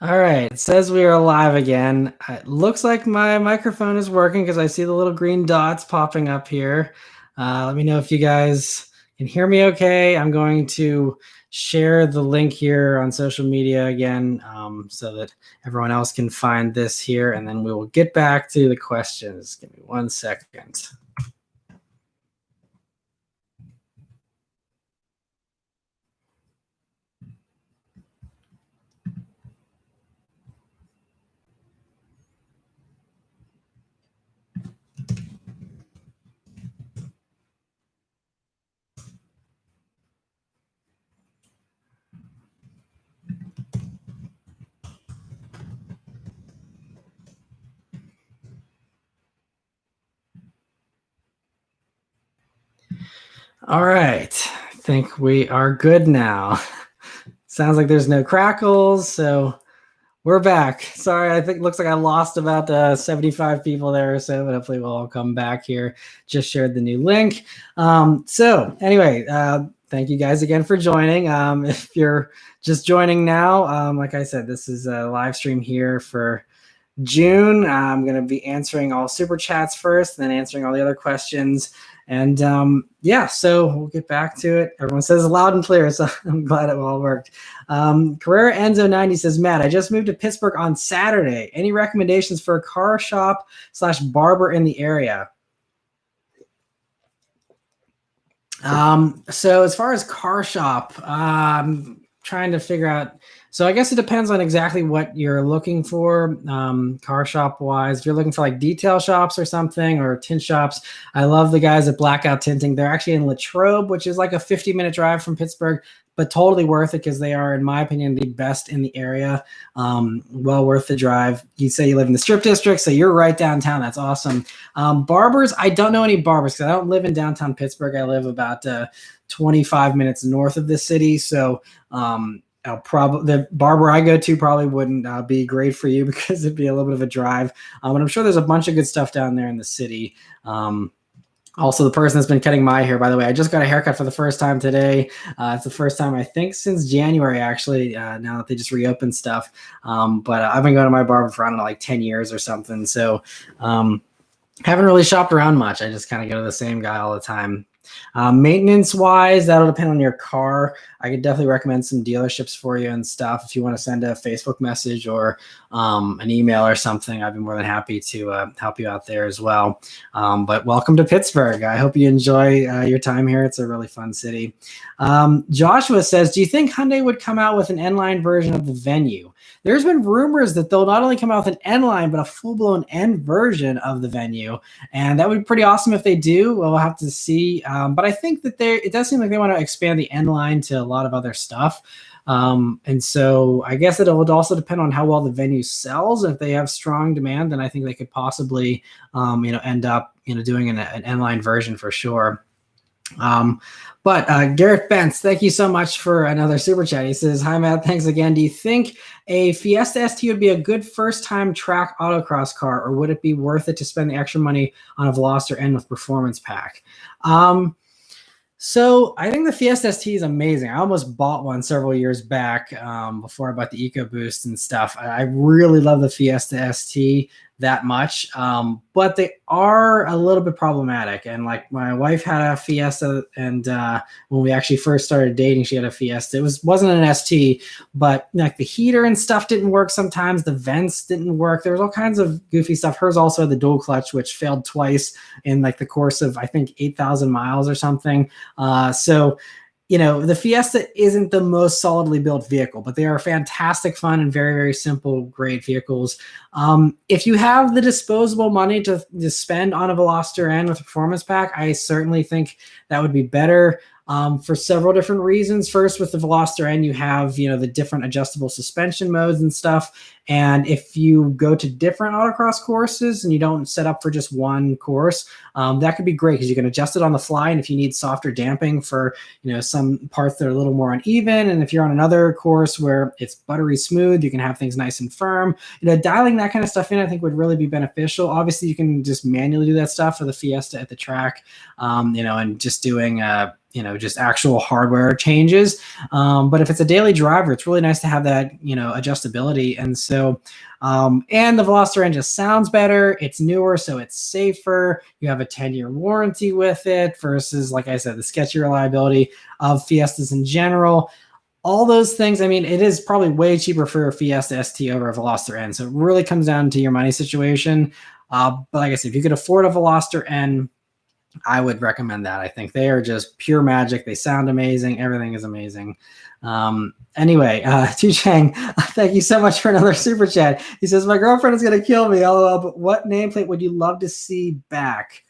All right, it says we are live again. It looks like my microphone is working because I see the little green dots popping up here. Let me know if you guys can hear me okay. I'm going to share the link here on social media again so that everyone else can find this here, and then we will get back to the questions. Give me 1 second. All right, I think we are good now. Sounds like there's no crackles, so we're back. Sorry, I think it looks like I lost about 75 people there or so, but hopefully we'll all come back here. Just shared the new link. So anyway, thank you guys again for joining. If you're just joining now, like I said, this is a live stream here for June. I'm going to be answering all super chats first, then answering all the other questions. And yeah, so we'll get back to it. Everyone says loud and clear, so I'm glad it all worked. Carrera Enzo 90 says, Matt, I just moved to Pittsburgh on Saturday. Any recommendations for a car shop / barber in the area? So as far as car shop, trying to figure out. So I guess it depends on exactly what you're looking for, car shop wise. If you're looking for like detail shops or something, or tint shops, I love the guys at Blackout Tinting. They're actually in Latrobe, which is like a 50-minute drive from Pittsburgh, but totally worth it because they are, in my opinion, the best in the area. Well worth the drive. You say you live in the Strip District, so you're right downtown. That's awesome. Barbers, I don't know any barbers because I don't live in downtown Pittsburgh. I live about 25 minutes north of the city, so the barber I go to probably wouldn't be great for you because it'd be a little bit of a drive. But I'm sure there's a bunch of good stuff down there in the city. Also, the person that's been cutting my hair, by the way, I just got a haircut for the first time today. It's the first time I think since January, actually, now that they just reopened stuff. But I've been going to my barber for, I don't know, like 10 years or something. So haven't really shopped around much. I just kind of go to the same guy all the time. Maintenance wise, that'll depend on your car. I could definitely recommend some dealerships for you and stuff. If you want to send a Facebook message or an email or something, I'd be more than happy to help you out there as well. But welcome to Pittsburgh. I hope you enjoy your time here. It's a really fun city. Joshua says, do you think Hyundai would come out with an N-Line version of the Venue? There's been rumors that they'll not only come out with an N-Line, but a full-blown N version of the Venue. And that would be pretty awesome if they do. We'll have to see. But I think that it does seem like they want to expand the N-Line to a lot of other stuff. And so I guess it would also depend on how well the Venue sells. If they have strong demand, then I think they could possibly, end up, doing an N-Line version for sure. But Garrett Bentz, thank you so much for another super chat. He says, hi, Matt. Thanks again. Do you think a Fiesta ST would be a good first-time track autocross car, or would it be worth it to spend the extra money on a Veloster N with performance pack? So I think the Fiesta ST is amazing. I almost bought one several years back before I bought the EcoBoost and stuff. I really love the Fiesta ST that much, but they are a little bit problematic. And like my wife had a Fiesta, and when we actually first started dating, she had a Fiesta. It wasn't an ST, but like the heater and stuff didn't work sometimes. The vents didn't work. There was all kinds of goofy stuff. Hers also had the dual clutch, which failed twice in like the course of, I think, 8,000 miles or something. So the Fiesta isn't the most solidly built vehicle, but they are fantastic fun and very, very simple, great vehicles. If you have the disposable money to spend on a Veloster N with a performance pack, I certainly think that would be better. For several different reasons. First, with the Veloster N, you have, the different adjustable suspension modes and stuff. And if you go to different autocross courses and you don't set up for just one course, that could be great because you can adjust it on the fly. And if you need softer damping for, some parts that are a little more uneven, and if you're on another course where it's buttery smooth, you can have things nice and firm. Dialing that kind of stuff in, I think would really be beneficial. Obviously, you can just manually do that stuff for the Fiesta at the track, and just doing just actual hardware changes. But if it's a daily driver, it's really nice to have that, adjustability. And so, and the Veloster engine sounds better. It's newer, so it's safer. You have a 10-year warranty with it versus, like I said, the sketchy reliability of Fiestas in general. All those things, I mean, it is probably way cheaper for a Fiesta ST over a Veloster N. So it really comes down to your money situation. But like I said, if you could afford a Veloster N, I would recommend that. I think they are just pure magic. They sound amazing. Everything is amazing. Anyway, Tu Chang, thank you so much for another super chat. He says, my girlfriend is going to kill me. LOL, but what nameplate would you love to see back?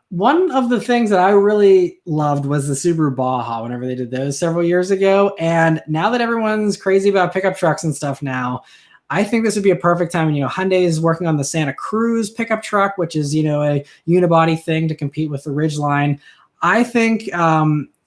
One of the things that I really loved was the Subaru Baja whenever they did those several years ago. And now that everyone's crazy about pickup trucks and stuff now, I think this would be a perfect time. Hyundai is working on the Santa Cruz pickup truck, which is, a unibody thing to compete with the Ridgeline. I think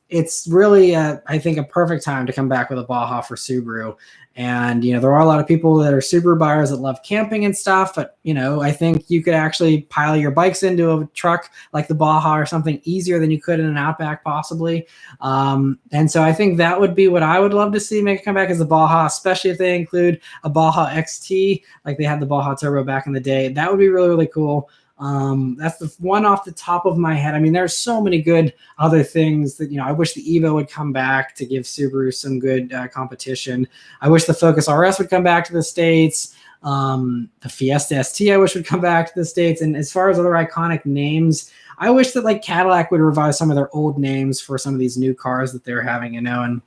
it's really, a perfect time to come back with a Baja for Subaru. And, there are a lot of people that are Subaru buyers that love camping and stuff. But, I think you could actually pile your bikes into a truck like the Baja or something easier than you could in an Outback possibly. And so I think that would be what I would love to see make a comeback is the Baja, especially if they include a Baja XT, like they had the Baja Turbo back in the day. That would be really, really cool. That's the one off the top of my head. I mean, there's so many good other things that, I wish the Evo would come back to give Subaru some good competition. I wish the Focus RS would come back to the States. The Fiesta ST, I wish would come back to the States. And as far as other iconic names, I wish that like Cadillac would revise some of their old names for some of these new cars that they're having, and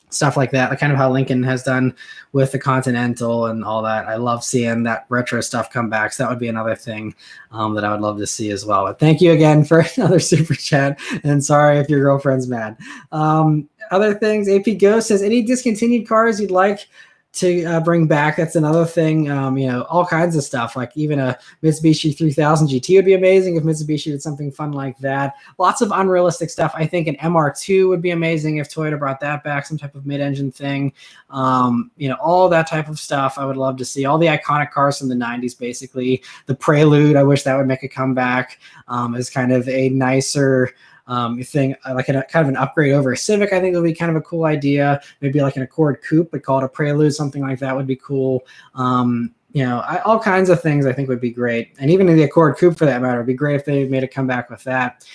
stuff like that, like kind of how Lincoln has done with the Continental and all that. I love seeing that retro stuff come back. So that would be another thing that I would love to see as well. But thank you again for another super chat. And sorry if your girlfriend's mad. Other things, AP Ghost says, any discontinued cars you'd like to bring back? That's another thing. All kinds of stuff, like even a Mitsubishi 3000 GT would be amazing if Mitsubishi did something fun like that. Lots of unrealistic stuff. I think an MR2 would be amazing if Toyota brought that back, some type of mid-engine thing. All that type of stuff I would love to see. All the iconic cars from the 90s, basically. The Prelude, I wish that would make a comeback as kind of a nicer thing, like kind of an upgrade over a Civic. I think it would be kind of a cool idea. Maybe like an Accord Coupe, but call it a Prelude, something like that would be cool. All kinds of things I think would be great. And even in the Accord Coupe for that matter, would be great if they made a comeback with that.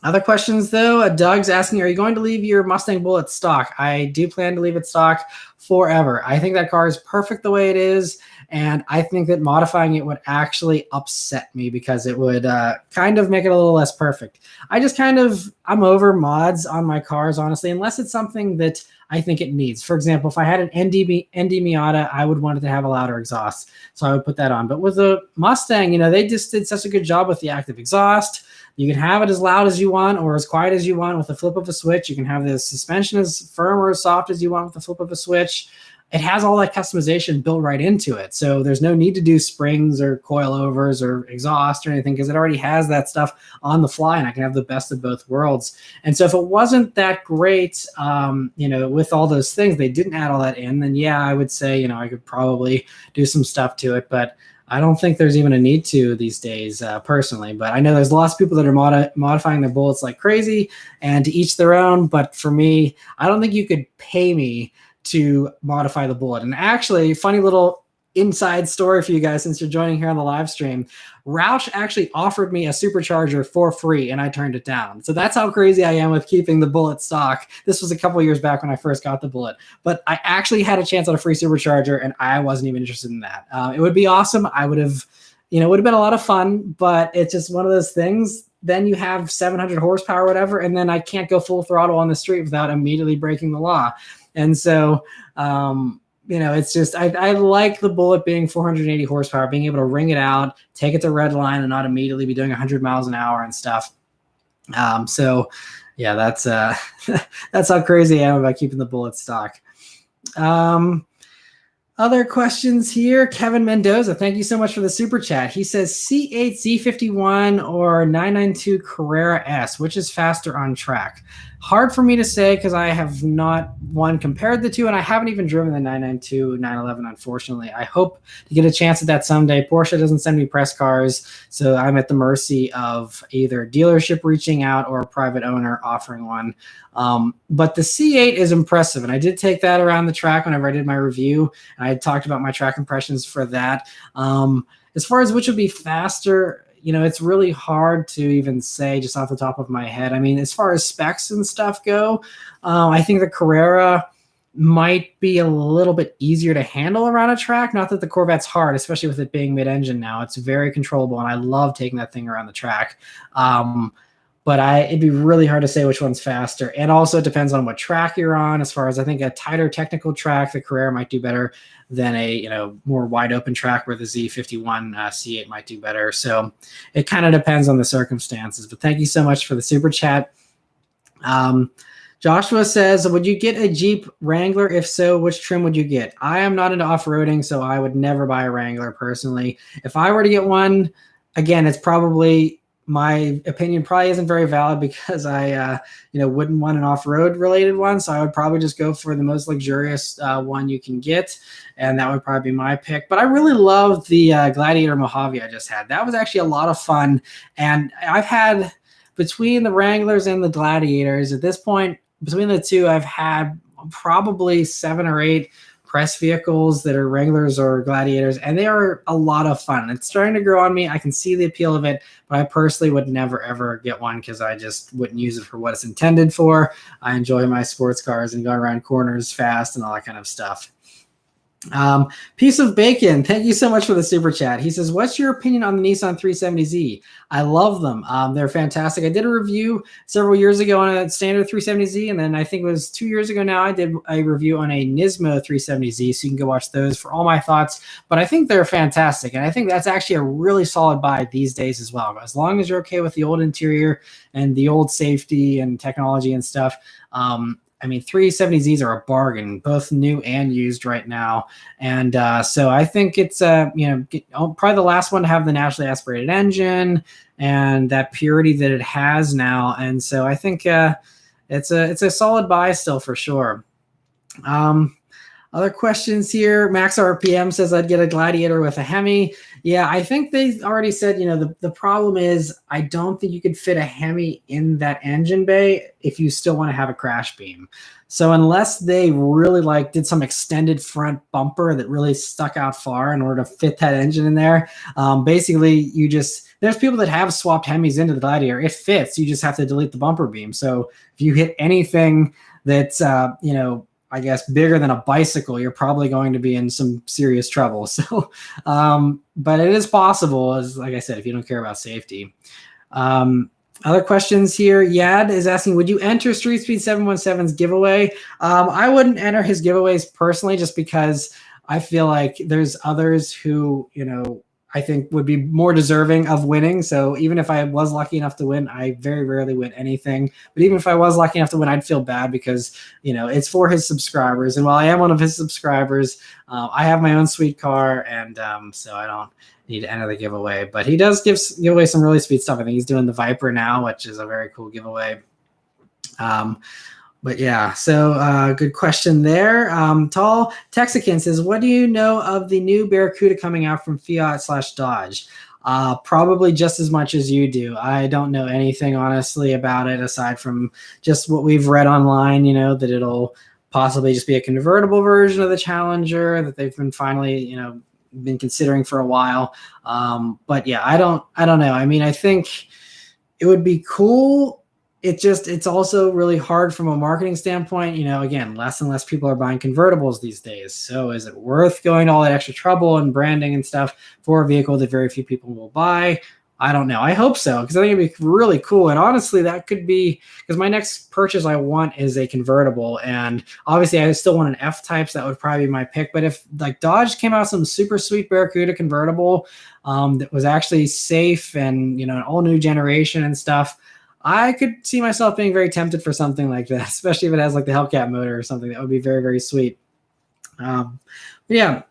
Other questions though, Doug's asking, are you going to leave your Mustang Bullet stock? I do plan to leave it stock forever. I think that car is perfect the way it is. And I think that modifying it would actually upset me because it would kind of make it a little less perfect. I'm over mods on my cars, honestly, unless it's something that I think it needs. For example, if I had an ND Miata, I would want it to have a louder exhaust. So I would put that on. But with the Mustang, they just did such a good job with the active exhaust. You can have it as loud as you want or as quiet as you want with the flip of a switch. You can have the suspension as firm or as soft as you want with the flip of a switch. It has all that customization built right into it. So there's no need to do springs or coilovers or exhaust or anything because it already has that stuff on the fly and I can have the best of both worlds. And so if it wasn't that great, with all those things, they didn't add all that in, then yeah, I would say, I could probably do some stuff to it, but I don't think there's even a need to these days, personally. But I know there's lots of people that are modifying their Bullets like crazy and to each their own. But for me, I don't think you could pay me to modify the Bullet. And actually, funny little inside story for you guys since you're joining here on the live stream. Roush actually offered me a supercharger for free and I turned it down. So that's how crazy I am with keeping the Bullet stock. This was a couple years back when I first got the Bullet, but I actually had a chance at a free supercharger and I wasn't even interested in that. It would be awesome. I would have, it would have been a lot of fun, but it's just one of those things. Then you have 700 horsepower, whatever, and then I can't go full throttle on the street without immediately breaking the law. And so, it's just, I like the Bullet being 480 horsepower, being able to ring it out, take it to red line and not immediately be doing 100 miles an hour and stuff. So yeah, that's how crazy I am about keeping the Bullet stock. Other questions here. Kevin Mendoza, thank you so much for the super chat. He says C8 Z51 or 992 Carrera S, which is faster on track? Hard for me to say because I have not compared the two, and I haven't even driven the 992 911. Unfortunately, I hope to get a chance at that someday. Porsche doesn't send me press cars, so I'm at the mercy of either dealership reaching out or a private owner offering one. But the C8 is impressive, and I did take that around the track whenever I did my review, and I had talked about my track impressions for that. As far as which would be faster, it's really hard to even say just off the top of my head. I mean, as far as specs and stuff go, I think the Carrera might be a little bit easier to handle around a track. Not that the Corvette's hard, especially with it being mid-engine now. It's very controllable, and I love taking that thing around the track. But it'd be really hard to say which one's faster. And also it depends on what track you're on. As far as I think a tighter technical track, the Carrera might do better than a more wide open track where the Z51 C8 might do better. So it kind of depends on the circumstances. But thank you so much for the super chat. Joshua says, would you get a Jeep Wrangler? If so, which trim would you get? I am not into off-roading, so I would never buy a Wrangler personally. If I were to get one, again, it's probably... my opinion probably isn't very valid because I, wouldn't want an off-road related one. So I would probably just go for the most luxurious one you can get. And that would probably be my pick. But I really loved the Gladiator Mojave I just had. That was actually a lot of fun. And I've had, between the Wranglers and the Gladiators, at this point, between the two, I've had probably 7 or 8 press vehicles that are Wranglers or Gladiators, and they are a lot of fun. It's starting to grow on me. I can see the appeal of it, but I personally would never, ever get one because I just wouldn't use it for what it's intended for. I enjoy my sports cars and going around corners fast and all that kind of stuff. Piece of Bacon, thank you so much for the super chat. He says, what's your opinion on the Nissan 370Z? I love them. They're fantastic. I did a review several years ago on a standard 370Z, and then I think it was 2 years ago now, I did a review on a Nismo 370Z, so you can go watch those for all my thoughts. But I think they're fantastic, and I think that's actually a really solid buy these days as well. As long as you're okay with the old interior and the old safety and technology and stuff, 370Zs are a bargain, both new and used right now. And so I think it's, probably the last one to have the naturally aspirated engine and that purity that it has now. And so I think it's a solid buy still for sure. Other questions here. Max RPM says I'd get a Gladiator with a Hemi. Yeah, I think they already said, the problem is I don't think you could fit a Hemi in that engine bay if you still want to have a crash beam. So unless they really did some extended front bumper that really stuck out far in order to fit that engine in there, basically there's people that have swapped Hemis into the Gladiator. It fits. You just have to delete the bumper beam. So if you hit anything that's, I guess bigger than a bicycle, you're probably going to be in some serious trouble. So, but it is possible, as like I said, if you don't care about safety. Other questions here. Yad is asking, would you enter Street Speed 717's giveaway? I wouldn't enter his giveaways personally, just because I feel like there's others who, I think would be more deserving of winning. So even if I was lucky enough to win, I very rarely win anything. But even if I was lucky enough to win, I'd feel bad because, it's for his subscribers. And while I am one of his subscribers, I have my own sweet car. And so I don't need to enter the giveaway. But he does give away some really sweet stuff. I think he's doing the Viper now, which is a very cool giveaway. But yeah, so good question there. Tall Texican says, what do you know of the new Barracuda coming out from Fiat/Dodge? Probably just as much as you do. I don't know anything honestly about it aside from just what we've read online, that it'll possibly just be a convertible version of the Challenger that they've been finally, been considering for a while. But yeah, I don't know. I think it would be cool. It's also really hard from a marketing standpoint. Again, less and less people are buying convertibles these days. So is it worth going to all that extra trouble and branding and stuff for a vehicle that very few people will buy? I don't know. I hope so, because I think it'd be really cool. And honestly, that could be, because my next purchase I want is a convertible. And obviously I still want an F-Type, so that would probably be my pick. But if Dodge came out with some super sweet Barracuda convertible that was actually safe and, an all new generation and stuff, I could see myself being very tempted for something like that, especially if it has the Hellcat motor or something. That would be very, very sweet. Yeah.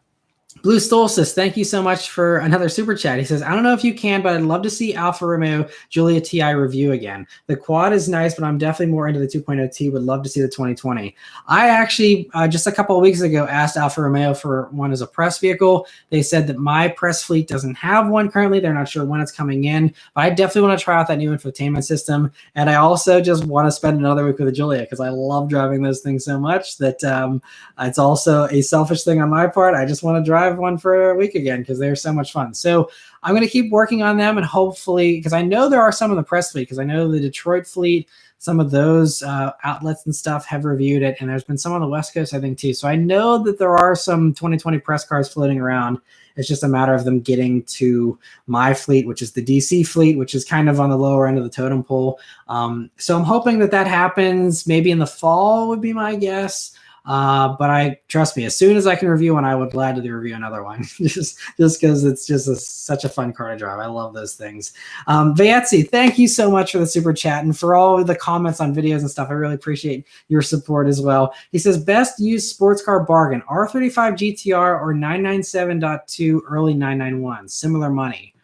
Blue Stolcis, thank you so much for another super chat. He says, I don't know if you can, but I'd love to see Alfa Romeo Giulia TI review again. The quad is nice, but I'm definitely more into the 2.0T. Would love to see the 2020. I actually, just a couple of weeks ago, asked Alfa Romeo for one as a press vehicle. They said that my press fleet doesn't have one currently. They're not sure when it's coming in, but I definitely want to try out that new infotainment system. And I also just want to spend another week with the Giulia because I love driving those things so much that it's also a selfish thing on my part. I just want to drive one for a week again because they're so much fun. So I'm going to keep working on them, and hopefully, because I know there are some in the press fleet, because I know the Detroit fleet, some of those outlets and stuff have reviewed it, and there's been some on the West Coast, I think, too. So I know that there are some 2020 press cars floating around. It's just a matter of them getting to my fleet, which is the DC fleet, which is kind of on the lower end of the totem pole. So I'm hoping that that happens maybe in the fall would be my guess. But trust me, as soon as I can review one, I would gladly review another one just because it's just such a fun car to drive. I love those things. Vayetzi, thank you so much for the super chat and for all of the comments on videos and stuff. I really appreciate your support as well. He says, best used sports car bargain, R35 GTR or 997.2 early 991, similar money.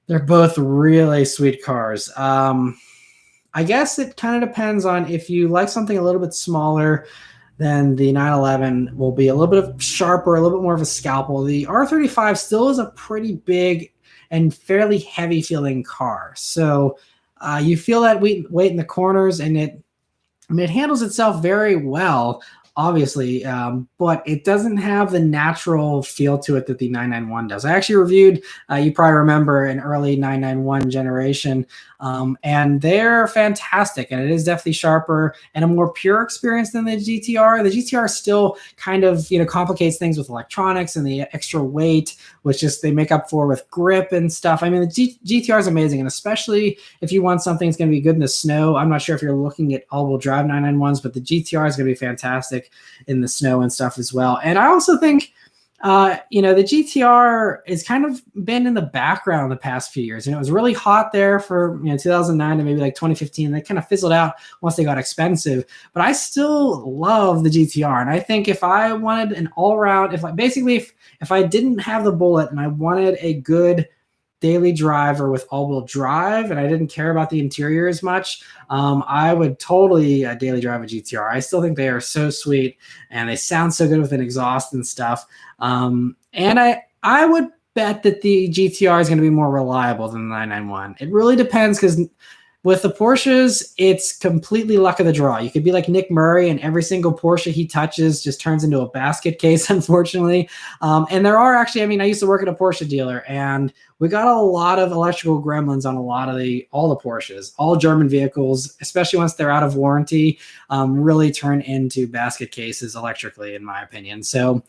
They're both really sweet cars. I guess it kind of depends on if you like something a little bit smaller, then the 911 will be a little bit of sharper, a little bit more of a scalpel. The R35 still is a pretty big and fairly heavy feeling car. So you feel that weight in the corners, and it handles itself very well, obviously, but it doesn't have the natural feel to it that the 991 does. I actually reviewed, you probably remember, an early 991 generation, and they're fantastic, and it is definitely sharper and a more pure experience than the GTR. The GTR still kind of, complicates things with electronics and the extra weight, which just they make up for with grip and stuff. I mean, the GTR is amazing, and especially if you want something that's going to be good in the snow. I'm not sure if you're looking at all-wheel drive 991s, but the GTR is going to be fantastic in the snow and stuff as well. And I also think, the GTR has kind of been in the background the past few years. It was really hot there for 2009 to maybe like 2015. They kind of fizzled out once they got expensive. But I still love the GTR, and I think if I wanted an all-around, if I didn't have the Bullet and I wanted a good daily driver with all-wheel drive and I didn't care about the interior as much, I would totally daily drive a GTR. I still think they are so sweet and they sound so good with an exhaust and stuff. And I would bet that the GTR is going to be more reliable than the 991. It really depends, because with the Porsches, it's completely luck of the draw. You could be like Nick Murray, and every single Porsche he touches just turns into a basket case, unfortunately. And there are actually, I used to work at a Porsche dealer, and we got a lot of electrical gremlins on all the Porsches. All German vehicles, especially once they're out of warranty, really turn into basket cases electrically, in my opinion. So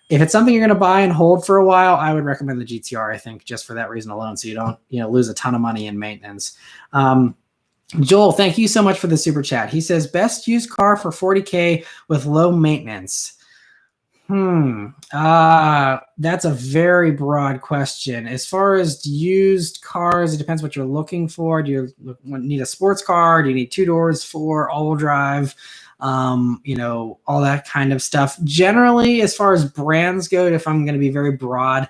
if it's something you're going to buy and hold for a while, I would recommend the GTR, I think, just for that reason alone, so you don't lose a ton of money in maintenance. Joel, thank you so much for the super chat. He says, best used car for $40K with low maintenance. That's a very broad question. As far as used cars, it depends what you're looking for. Do you need a sports car? Do you need 2 doors, 4, all-wheel drive? All that kind of stuff. Generally, as far as brands go, if I'm going to be very broad,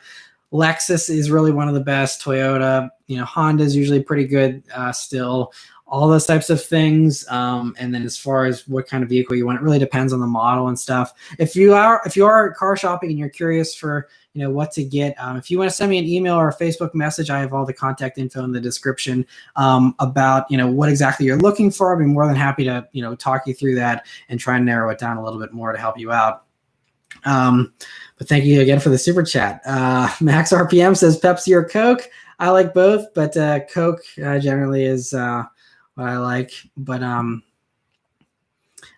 Lexus is really one of the best. Toyota, Honda is usually pretty good still. All those types of things. And then as far as what kind of vehicle you want, it really depends on the model and stuff. If you are car shopping and you're curious for what to get, if you want to send me an email or a Facebook message, I have all the contact info in the description about what exactly you're looking for. I'd be more than happy to talk you through that and try and narrow it down a little bit more to help you out. But thank you again for the super chat. Max RPM says Pepsi or Coke. I like both, but Coke generally is what I like. But let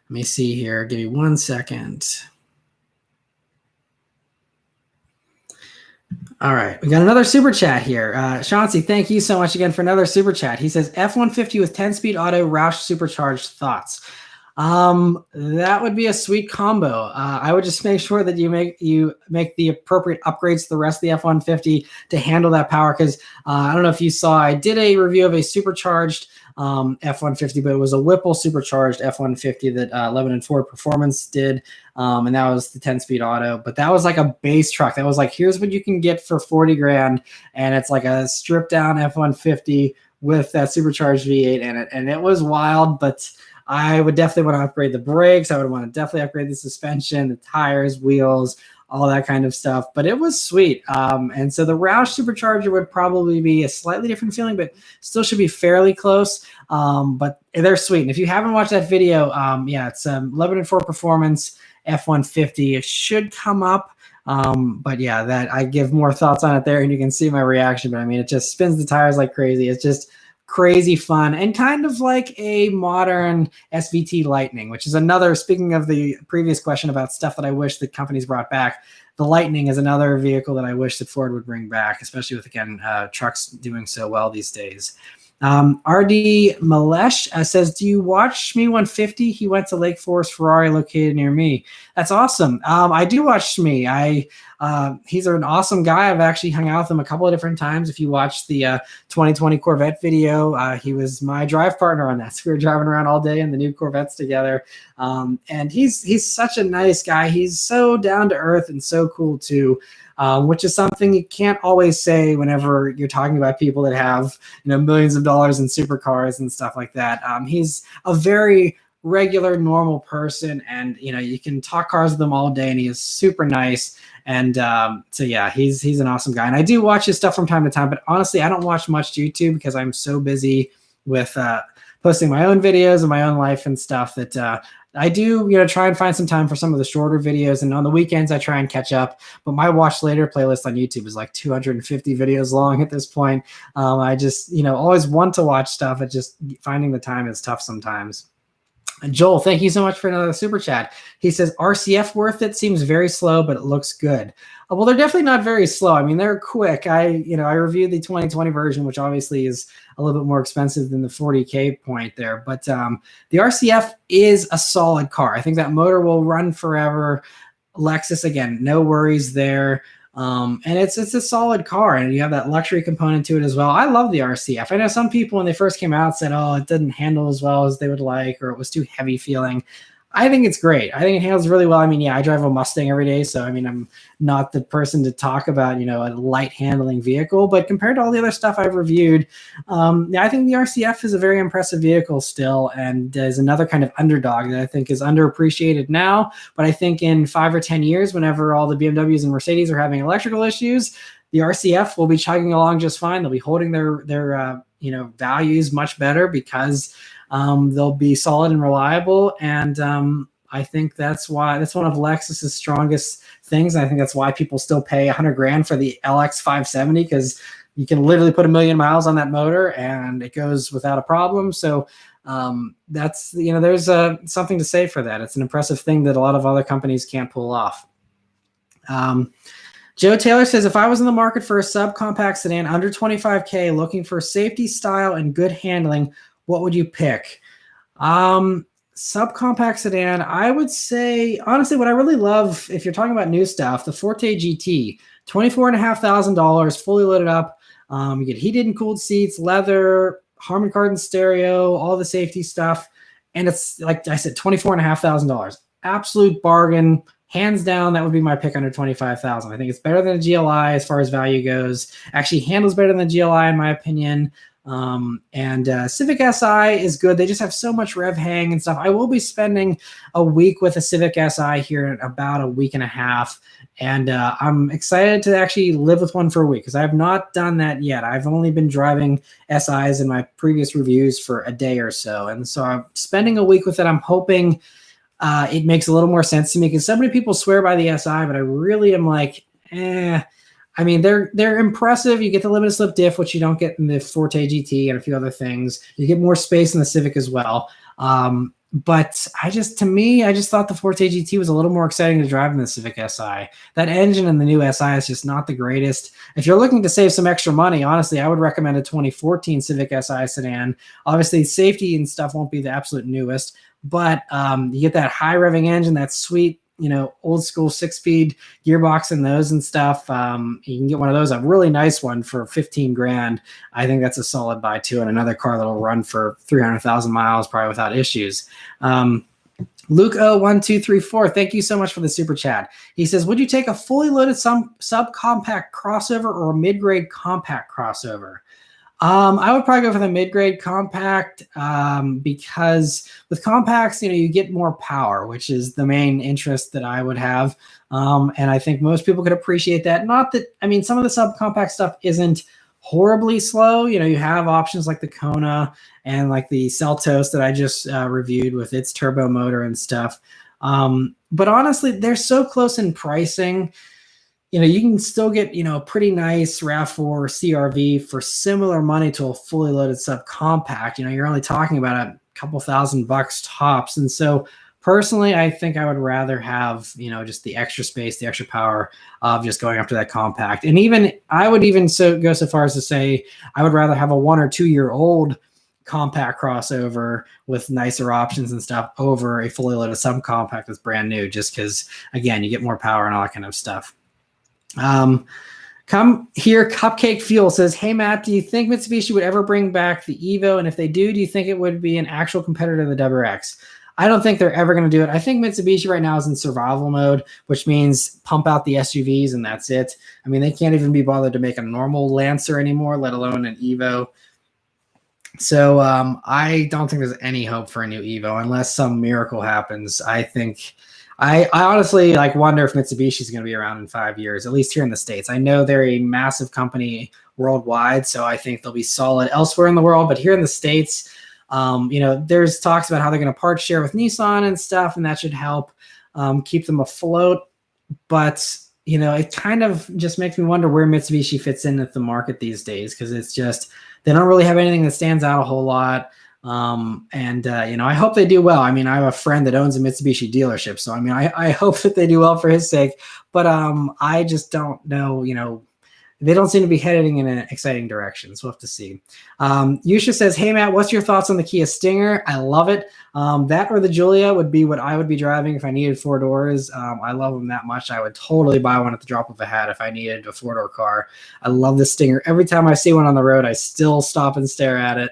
me see here. Give me 1 second. All right, we got another super chat here. Chauncey, thank you so much again for another super chat. He says F-150 with 10-speed auto Roush supercharged, thoughts. That would be a sweet combo. I would just make sure that you make the appropriate upgrades to the rest of the F-150 to handle that power. Because I don't know if you saw, I did a review of a supercharged F-150, but it was a Whipple supercharged F-150 that Lebanon Ford Performance did, and that was the 10-speed auto. But that was like a base truck. That was like, here's what you can get for 40 grand, and it's like a stripped down F-150 with that supercharged V8 in it, and it was wild. But I would definitely want to upgrade the brakes. I would want to definitely upgrade the suspension, the tires, wheels, all that kind of stuff. But it was sweet. And so the Roush supercharger would probably be a slightly different feeling, but still should be fairly close. But they're sweet. And if you haven't watched that video, yeah, it's Lebanon Ford Performance F-150. It should come up. But yeah, that I give more thoughts on it there, and you can see my reaction. But I mean, it just spins the tires like crazy. It's just crazy fun and kind of like a modern SVT Lightning, which is another, speaking of the previous question about stuff that I wish that companies brought back, the Lightning is another vehicle that I wish that Ford would bring back, especially with, again, trucks doing so well these days. RD Malesh says, do you watch Shmee 150? He went to Lake Forest Ferrari located near me. That's awesome. I do watch Shmee. He's an awesome guy. I've actually hung out with him a couple of different times. If you watch the 2020 Corvette video, he was my drive partner on that. So we were driving around all day in the new Corvettes together. And he's such a nice guy. He's so down to earth and so cool too. Which is something you can't always say whenever you're talking about people that have, millions of dollars in supercars and stuff like that. He's a very regular, normal person, and you can talk cars with him all day, and he is super nice. And so yeah, he's an awesome guy. And I do watch his stuff from time to time, but honestly, I don't watch much YouTube because I'm so busy with posting my own videos and my own life and stuff that I do, try and find some time for some of the shorter videos. And on the weekends, I try and catch up. But my watch later playlist on YouTube is like 250 videos long at this point. I just, always want to watch stuff. It's just finding the time is tough sometimes. And Joel, thank you so much for another super chat. He says, RCF worth it? Seems very slow, but it looks good. Well, they're definitely not very slow. I mean, they're quick. I reviewed the 2020 version, which obviously is a little bit more expensive than the 40K point there. But the RCF is a solid car. I think that motor will run forever. Lexus, again, no worries there. And it's a solid car, and you have that luxury component to it as well. I love the RCF. I know some people when they first came out said, oh, it didn't handle as well as they would like, or it was too heavy feeling. I think it's great. I think it handles really well. I mean, yeah, I drive a Mustang every day, so I mean, I'm not the person to talk about, a light handling vehicle, but compared to all the other stuff I've reviewed, I think the RCF is a very impressive vehicle still, and is another kind of underdog that I think is underappreciated now. But I think in 5 or 10 years, whenever all the BMWs and Mercedes are having electrical issues, the RCF will be chugging along just fine. They'll be holding their values much better because they'll be solid and reliable. And I think that's one of Lexus's strongest things. And I think that's why people still pay $100 grand for the LX 570, because you can literally put 1 million miles on that motor and it goes without a problem. So that's, there's something to say for that. It's an impressive thing that a lot of other companies can't pull off. Joe Taylor says, if I was in the market for a subcompact sedan under 25K, looking for safety, style, and good handling, what would you pick? Subcompact sedan, I would say, honestly, what I really love, if you're talking about new stuff, the Forte GT, $24,500, fully loaded up. You get heated and cooled seats, leather, Harman Kardon stereo, all the safety stuff. And it's, like I said, $24,500. Absolute bargain. Hands down, that would be my pick under $25,000. I think it's better than a GLI as far as value goes. Actually handles better than the GLI in my opinion. Civic Si is good. They just have so much rev hang and stuff. I will be spending a week with a Civic Si here in about a week and a half. And I'm excited to actually live with one for a week because I have not done that yet. I've only been driving SIs in my previous reviews for a day or so. And so I'm spending a week with it. I'm hoping it makes a little more sense to me because so many people swear by the SI, but I really am like, I mean, they're impressive. You get the limited slip diff, which you don't get in the Forte GT and a few other things. You get more space in the Civic as well. But I just thought the Forte GT was a little more exciting to drive than the Civic Si. That engine in the new Si is just not the greatest. If you're looking to save some extra money, honestly, I would recommend a 2014 Civic Si sedan. Obviously, safety and stuff won't be the absolute newest, but you get that high revving engine, that sweet, old school 6-speed gearbox in those and stuff. You can get one of those, a really nice one for 15 grand. I think that's a solid buy too. And another car that'll run for 300,000 miles probably without issues. Luke O1234, thank you so much for the super chat. He says, would you take a fully loaded subcompact crossover or a mid-grade compact crossover? I would probably go for the mid-grade compact because with compacts, you get more power, which is the main interest that I would have. And I think most people could appreciate that. Not that, some of the subcompact stuff isn't horribly slow. You have options like the Kona and like the Seltos that I just reviewed with its turbo motor and stuff. But honestly, they're so close in pricing. You can still get, a pretty nice RAV4 CRV for similar money to a fully loaded subcompact. You're only talking about a couple $1,000 tops. And so personally, I think I would rather have, just the extra space, the extra power of just going after that compact. And I would even go so far as to say, I would rather have a 1 or 2 year old compact crossover with nicer options and stuff over a fully loaded subcompact that's brand new, just because, again, you get more power and all that kind of stuff. Come here, Cupcake Fuel says, hey Matt, do you think Mitsubishi would ever bring back the Evo? And if they do you think it would be an actual competitor to the WRX? I don't think they're ever going to do it. I think Mitsubishi right now is in survival mode, which means pump out the SUVs and that's it. They can't even be bothered to make a normal Lancer anymore, let alone an Evo. So I don't think there's any hope for a new Evo unless some miracle happens. I honestly wonder if Mitsubishi is going to be around in 5 years, at least here in the States. I know they're a massive company worldwide, so I think they'll be solid elsewhere in the world. But here in the States, there's talks about how they're going to part share with Nissan and stuff, and that should help keep them afloat. But, it kind of just makes me wonder where Mitsubishi fits in at the market these days, because it's just they don't really have anything that stands out a whole lot. I hope they do well. I have a friend that owns a Mitsubishi dealership, so I hope that they do well for his sake, but I just don't know, they don't seem to be heading in an exciting direction, so we'll have to see. Yusha says, hey Matt, what's your thoughts on the Kia Stinger? I love it. That or the Giulia would be what I would be driving if I needed 4 doors. I love them that much. I would totally buy one at the drop of a hat if I needed a 4-door car. I love the Stinger. Every time I see one on the road, I still stop and stare at it.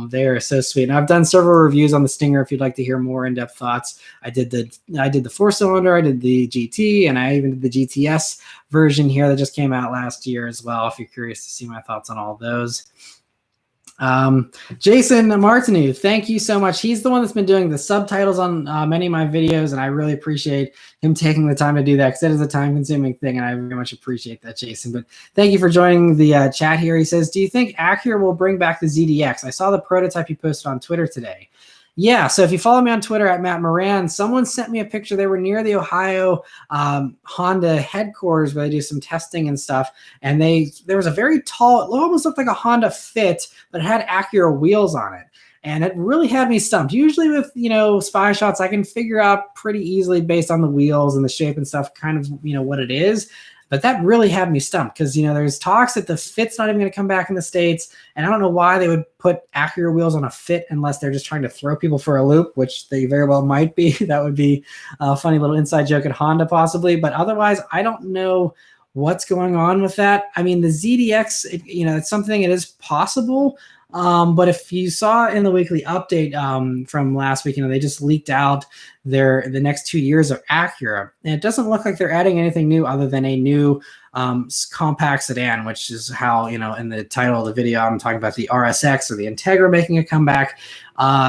They are so sweet. And I've done several reviews on the Stinger. If you'd like to hear more in-depth thoughts, I did the 4-cylinder, I did the GT, and I even did the GTS version here that just came out last year as well, if you're curious to see my thoughts on all those. Jason Martineau, thank you so much. He's the one that's been doing the subtitles on many of my videos, and I really appreciate him taking the time to do that, because that is a time-consuming thing, and I very much appreciate that, Jason. But thank you for joining the chat here. He says, do you think Acura will bring back the ZDX? I saw the prototype you posted on Twitter today. Yeah, so if you follow me on Twitter at Matt Maran, someone sent me a picture. They were near the Ohio Honda headquarters where they do some testing and stuff. And there was a very tall, it almost looked like a Honda Fit, but it had Acura wheels on it. And it really had me stumped. Usually with, spy shots, I can figure out pretty easily based on the wheels and the shape and stuff, kind of, what it is. But that really had me stumped because, there's talks that the Fit's not even going to come back in the States. And I don't know why they would put Acura wheels on a Fit unless they're just trying to throw people for a loop, which they very well might be. That would be a funny little inside joke at Honda possibly. But otherwise, I don't know what's going on with that. The ZDX, it's something, it is possible. But if you saw in the weekly update from last week, they just leaked out the next 2 years of Acura. And it doesn't look like they're adding anything new other than a new compact sedan, which is how, in the title of the video, I'm talking about the RSX or the Integra making a comeback.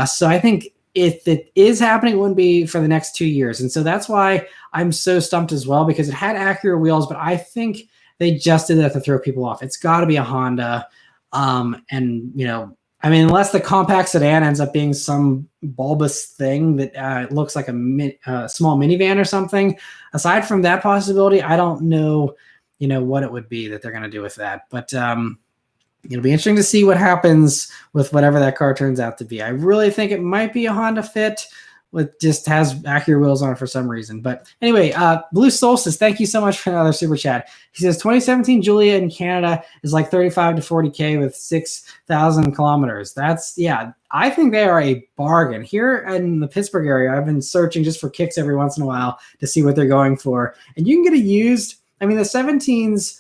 So I think if it is happening, it wouldn't be for the next 2 years. And so that's why I'm so stumped as well, because it had Acura wheels, but I think they just did that to throw people off. It's got to be a Honda. Unless the compact sedan ends up being some bulbous thing that looks like a small minivan or something, aside from that possibility, I don't know, what it would be that they're going to do with that. But it'll be interesting to see what happens with whatever that car turns out to be. I really think it might be a Honda Fit, It just has Acura wheels on it for some reason. But anyway, Blue Solstice, thank you so much for another super chat. He says 2017 Julia in Canada is like 35 to 40K with 6,000 kilometers. That's, yeah, I think they are a bargain. Here in the Pittsburgh area, I've been searching just for kicks every once in a while to see what they're going for. And you can get a used, I mean, the 17s,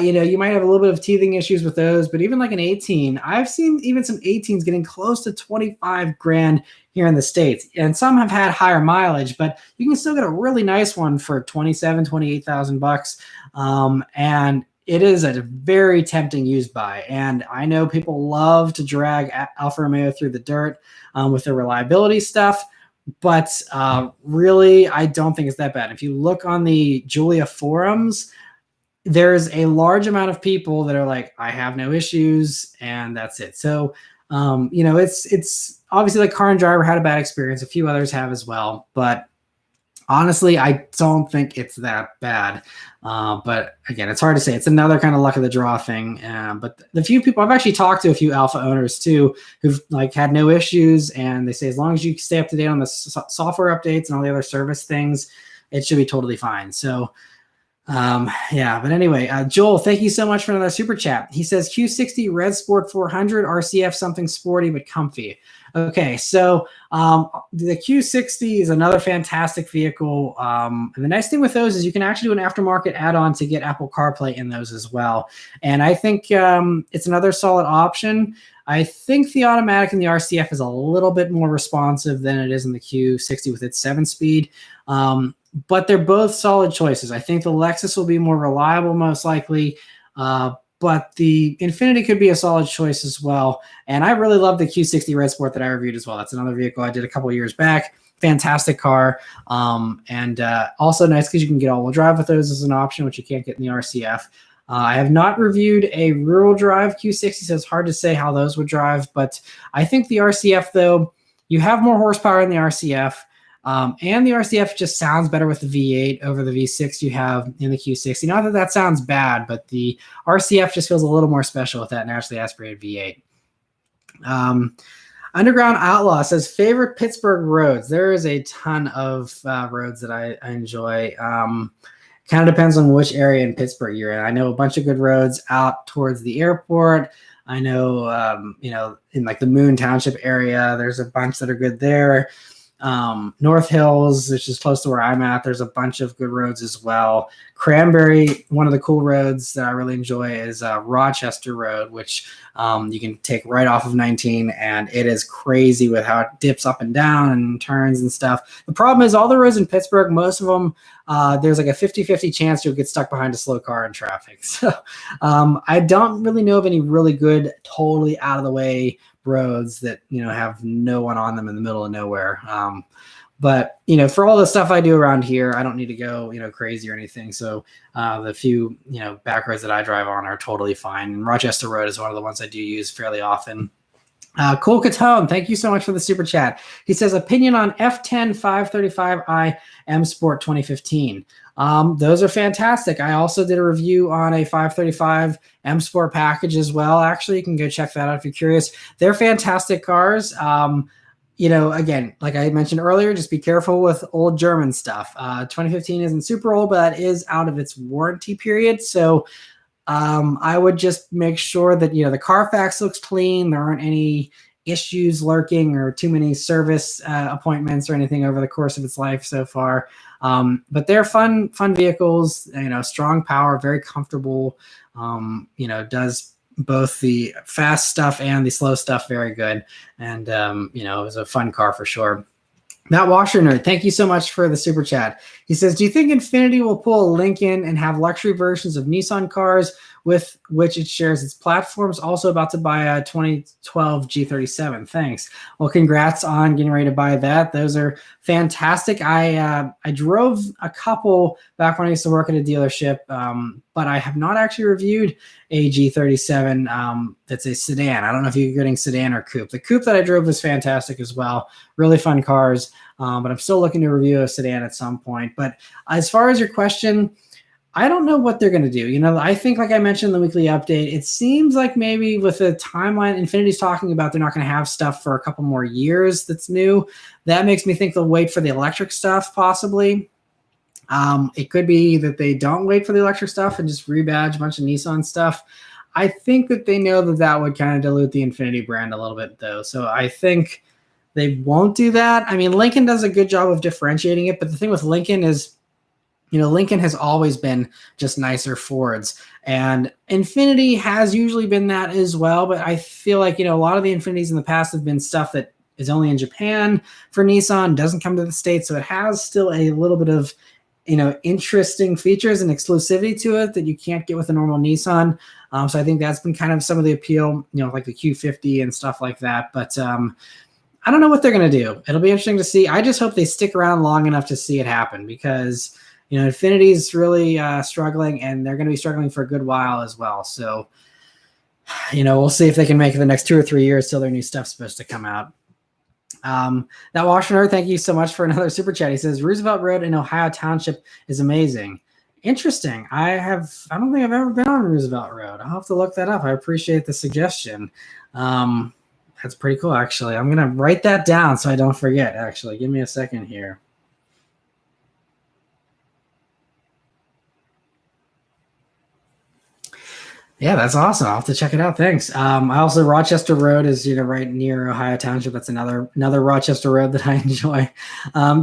you might have a little bit of teething issues with those, but even like an 18, I've seen even some 18s getting close to 25 grand here in the States. And some have had higher mileage, but you can still get a really nice one for 27, 28,000 bucks. And it is a very tempting used buy. And I know people love to drag Alfa Romeo through the dirt with their reliability stuff. But really, I don't think it's that bad. If you look on the Julia forums, there's a large amount of people that are like, I have no issues, and that's it. So, it's obviously like Car and Driver had a bad experience. A few others have as well. But honestly, I don't think it's that bad. But again, it's hard to say. It's another kind of luck of the draw thing. But the few people, I've actually talked to a few Alpha owners too, who've like had no issues. And they say, as long as you stay up to date on the software updates and all the other service things, it should be totally fine. So, but anyway, Joel, thank you so much for another super chat. He says Q60 Red Sport 400 RCF, something sporty but comfy. Okay, so the Q60 is another fantastic vehicle. And the nice thing with those is you can actually do an aftermarket add-on to get Apple CarPlay in those as well. And I think it's another solid option. I think the automatic in the RCF is a little bit more responsive than it is in the Q60 with its 7-speed. But they're both solid choices. I think the Lexus will be more reliable, most likely. But the Infiniti could be a solid choice as well. And I really love the Q60 Red Sport that I reviewed as well. That's another vehicle I did a couple of years back. Fantastic car. And also nice because you can get all-wheel drive with those as an option, which you can't get in the RCF. I have not reviewed a rear-wheel drive Q60, so it's hard to say how those would drive. But I think the RCF, though, you have more horsepower in the RCF. And the RCF just sounds better with the V8 over the V6 you have in the Q60. Not that that sounds bad, but the RCF just feels a little more special with that naturally aspirated V8. Underground Outlaw says, favorite Pittsburgh roads. There is a ton of roads that I enjoy. Kind of depends on which area in Pittsburgh you're in. I know a bunch of good roads out towards the airport. I know, in like the Moon Township area, there's a bunch that are good there. North Hills, which is close to where I'm at, there's a bunch of good roads as well. Cranberry, one of the cool roads that I really enjoy is Rochester Road, which you can take right off of 19, and it is crazy with how it dips up and down and turns and stuff. The problem is all the roads in Pittsburgh, most of them, there's like a 50-50 chance you'll get stuck behind a slow car in traffic. So I don't really know of any really good, totally out of the way roads that have no one on them in the middle of nowhere. But for all the stuff I do around here, I don't need to go crazy or anything. So the few back roads that I drive on are totally fine. And Rochester Road is one of the ones I do use fairly often. Cole Catone, thank you so much for the super chat. He says, opinion on F10 535i M Sport 2015. Those are fantastic. I also did a review on a 535 M Sport package as well. Actually, you can go check that out if you're curious. They're fantastic cars. Again, like I mentioned earlier, just be careful with old German stuff. 2015 isn't super old, but that is out of its warranty period. So I would just make sure that, the Carfax looks clean. There aren't any issues lurking or too many service appointments or anything over the course of its life so far. But they're fun vehicles, strong power, very comfortable, does both the fast stuff and the slow stuff very good. And, it was a fun car for sure. Matt Washer Nerd, thank you so much for the super chat. He says, do you think Infiniti will pull a Lincoln and have luxury versions of Nissan cars with which it shares its platforms? Also about to buy a 2012 G37. Thanks. Well, congrats on getting ready to buy that. Those are fantastic. I drove a couple back when I used to work at a dealership, but I have not actually reviewed a G37 that's a sedan. I don't know if you're getting sedan or coupe. The coupe that I drove was fantastic as well. Really fun cars, but I'm still looking to review a sedan at some point. But as far as your question, I don't know what they're going to do. You know, I think, like I mentioned in the weekly update, it seems like maybe with the timeline Infinity's talking about, they're not going to have stuff for a couple more years that's new. That makes me think they'll wait for the electric stuff, possibly. It could be that they don't wait for the electric stuff and just rebadge a bunch of Nissan stuff. I think that they know that that would kind of dilute the Infinity brand a little bit, though. So I think they won't do that. I mean, Lincoln does a good job of differentiating it, but the thing with Lincoln is, you know, Lincoln has always been just nicer Fords, and Infinity has usually been that as well. But I feel like, you know, a lot of the Infinities in the past have been stuff that is only in Japan for Nissan, doesn't come to the States. So it has still a little bit of, you know, interesting features and exclusivity to it that you can't get with a normal Nissan. So I think that's been kind of some of the appeal, you know, like the Q50 and stuff like that. But I don't know what they're going to do. It'll be interesting to see. I just hope they stick around long enough to see it happen, because, you know, Infinity's really struggling, and they're going to be struggling for a good while as well. So, you know, we'll see if they can make it the next 2 or 3 years till their new stuff's supposed to come out. That Washington, thank you so much for another super chat. He says Roosevelt Road in Ohio Township is amazing. Interesting. I don't think I've ever been on Roosevelt Road. I'll have to look that up. I appreciate the suggestion. That's pretty cool, actually. I'm gonna write that down so I don't forget. Actually, give me a second here. Yeah, that's awesome. I'll have to check it out. Thanks. I also, Rochester Road is, you know, right near Ohio Township. That's another Rochester Road that I enjoy.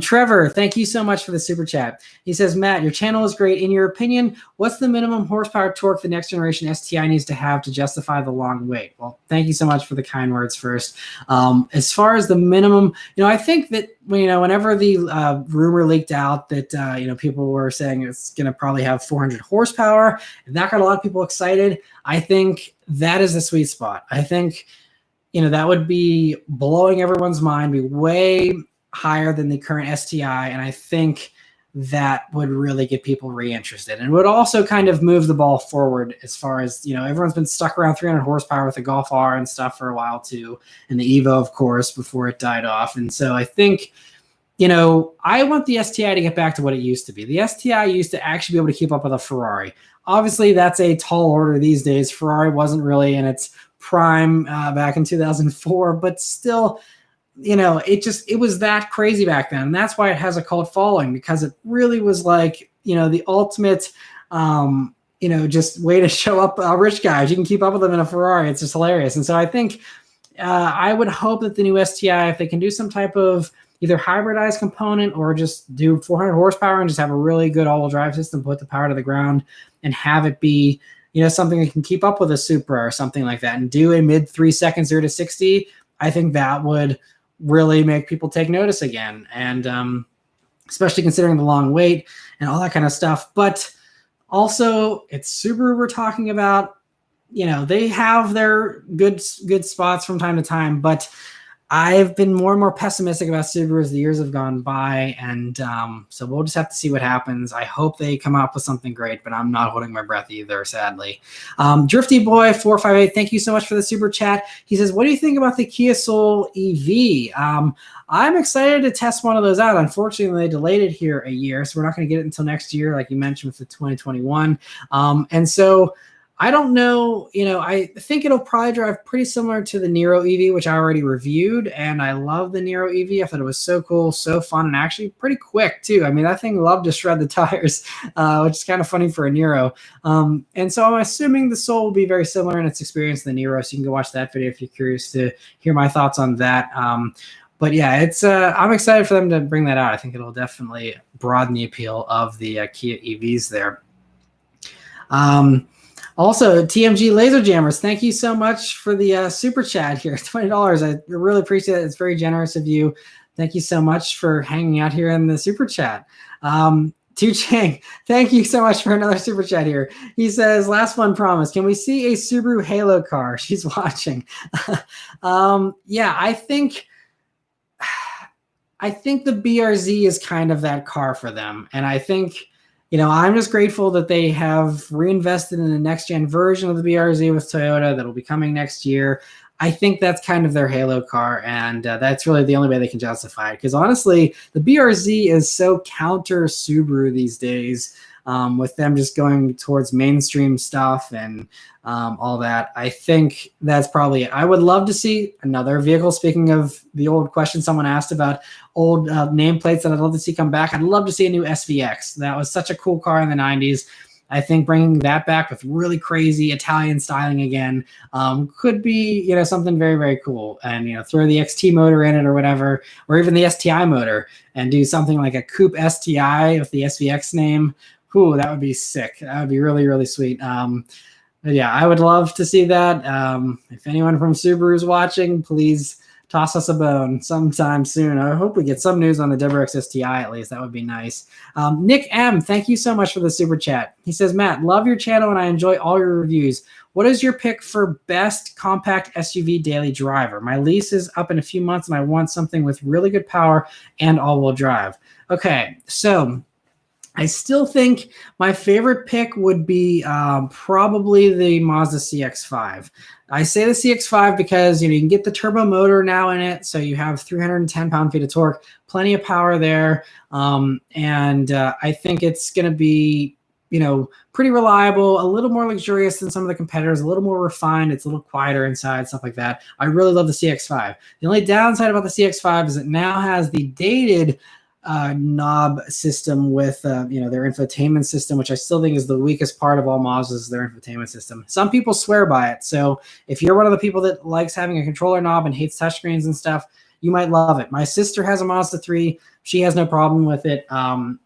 Trevor, thank you so much for the super chat. He says, Matt, your channel is great. In your opinion, what's the minimum horsepower torque the next generation STI needs to have to justify the long wait? Well, thank you so much for the kind words first. As far as the minimum, you know, I think that, you know, whenever the rumor leaked out that, you know, people were saying it's going to probably have 400 horsepower, and that got a lot of people excited. I think that is the sweet spot. I think, you know, that would be blowing everyone's mind, be way higher than the current STI. And I think that would really get people reinterested, and would also kind of move the ball forward as far as, you know, everyone's been stuck around 300 horsepower with the Golf R and stuff for a while too. And the Evo, of course, before it died off. And so I think, you know, I want the STI to get back to what it used to be. The STI used to actually be able to keep up with a Ferrari. Obviously, that's a tall order these days. Ferrari wasn't really in its prime back in 2004, but still, you know, it was that crazy back then. And that's why it has a cult following, because it really was like, you know, the ultimate, you know, just way to show up rich guys. You can keep up with them in a Ferrari. It's just hilarious. And so I think I would hope that the new STI, if they can do some type of either hybridized component or just do 400 horsepower and just have a really good all-wheel drive system, put the power to the ground, and have it be, you know, something that can keep up with a Supra or something like that, and do a mid 3 seconds 0 to 60. I think that would really make people take notice again, and especially considering the long wait and all that kind of stuff. But also, it's Subaru we're talking about. You know, they have their good spots from time to time, but I've been more and more pessimistic about Subaru as the years have gone by, and so we'll just have to see what happens. I hope they come up with something great, but I'm not holding my breath either, sadly. Drifty Boy 458, thank you so much for the super chat. He says, what do you think about the Kia Soul EV? I'm excited to test one of those out. Unfortunately, they delayed it here a year, so we're not going to get it until next year, like you mentioned, with the 2021. And so I don't know, you know, I think it'll probably drive pretty similar to the Nero EV, which I already reviewed, and I love the Nero EV. I thought it was so cool, so fun, and actually pretty quick too. I mean, that thing loved to shred the tires, which is kind of funny for a Nero. And so I'm assuming the Soul will be very similar in its experience to the Nero, so you can go watch that video if you're curious to hear my thoughts on that. But yeah, it's I'm excited for them to bring that out. I think it'll definitely broaden the appeal of the Kia EVs there. Also, TMG Laser Jammers, thank you so much for the super chat here. $20. I really appreciate it. It's very generous of you. Thank you so much for hanging out here in the super chat. Tu Chang, thank you so much for another super chat here. He says, last one promise. Can we see a Subaru Halo car? She's watching. Yeah, I think the BRZ is kind of that car for them. And I think, you know, I'm just grateful that they have reinvested in the next gen version of the BRZ with Toyota that'll be coming next year. I think that's kind of their Halo car, and that's really the only way they can justify it. Because honestly, the BRZ is so counter Subaru these days. with them just going towards mainstream stuff and all that. I think that's probably it. I would love to see another vehicle. Speaking of the old question someone asked about old nameplates that I'd love to see come back, I'd love to see a new SVX. That was such a cool car in the 90s. I think bringing that back with really crazy Italian styling again could be, something very, very cool. And, throw the XT motor in it or whatever, or even the STI motor and do something like a coupe STI with the SVX name. Ooh, that would be sick. That would be really, really sweet. But yeah, I would love to see that. If anyone from Subaru is watching, please toss us a bone sometime soon. I hope we get some news on the WRX STI at least. That would be nice. Nick M, thank you so much for the super chat. He says, Matt, love your channel and I enjoy all your reviews. What is your pick for best compact SUV daily driver? My lease is up in a few months and I want something with really good power and all-wheel drive. Okay, so I still think my favorite pick would be probably the Mazda CX-5. I say the CX-5 because you can get the turbo motor now in it, so you have 310 pound-feet of torque, plenty of power there, and I think it's going to be pretty reliable, a little more luxurious than some of the competitors, a little more refined. It's a little quieter inside, stuff like that. I really love the CX-5. The only downside about the CX-5 is it now has the dated knob system with their infotainment system, which I still think is the weakest part of all Mazdas, their infotainment system. Some people swear by it, so if you're one of the people that likes having a controller knob and hates touchscreens and stuff, you might love it. My sister has a Mazda 3. She has no problem with it.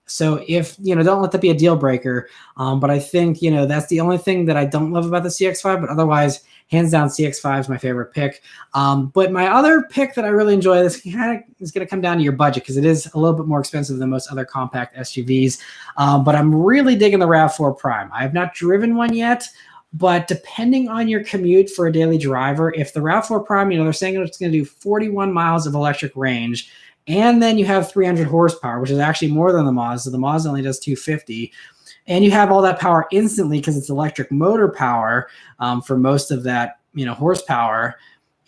So if, don't let that be a deal breaker. But I think, that's the only thing that I don't love about the CX-5, but otherwise, hands down, CX-5 is my favorite pick. But my other pick that I really enjoy, this kind of is going to come down to your budget because it is a little bit more expensive than most other compact SUVs. But I'm really digging the RAV4 Prime. I have not driven one yet, but depending on your commute for a daily driver, if the RAV4 Prime, they're saying it's going to do 41 miles of electric range, and then you have 300 horsepower, which is actually more than the Mazda. The Mazda only does 250. And you have all that power instantly because it's electric motor power for most of that, horsepower.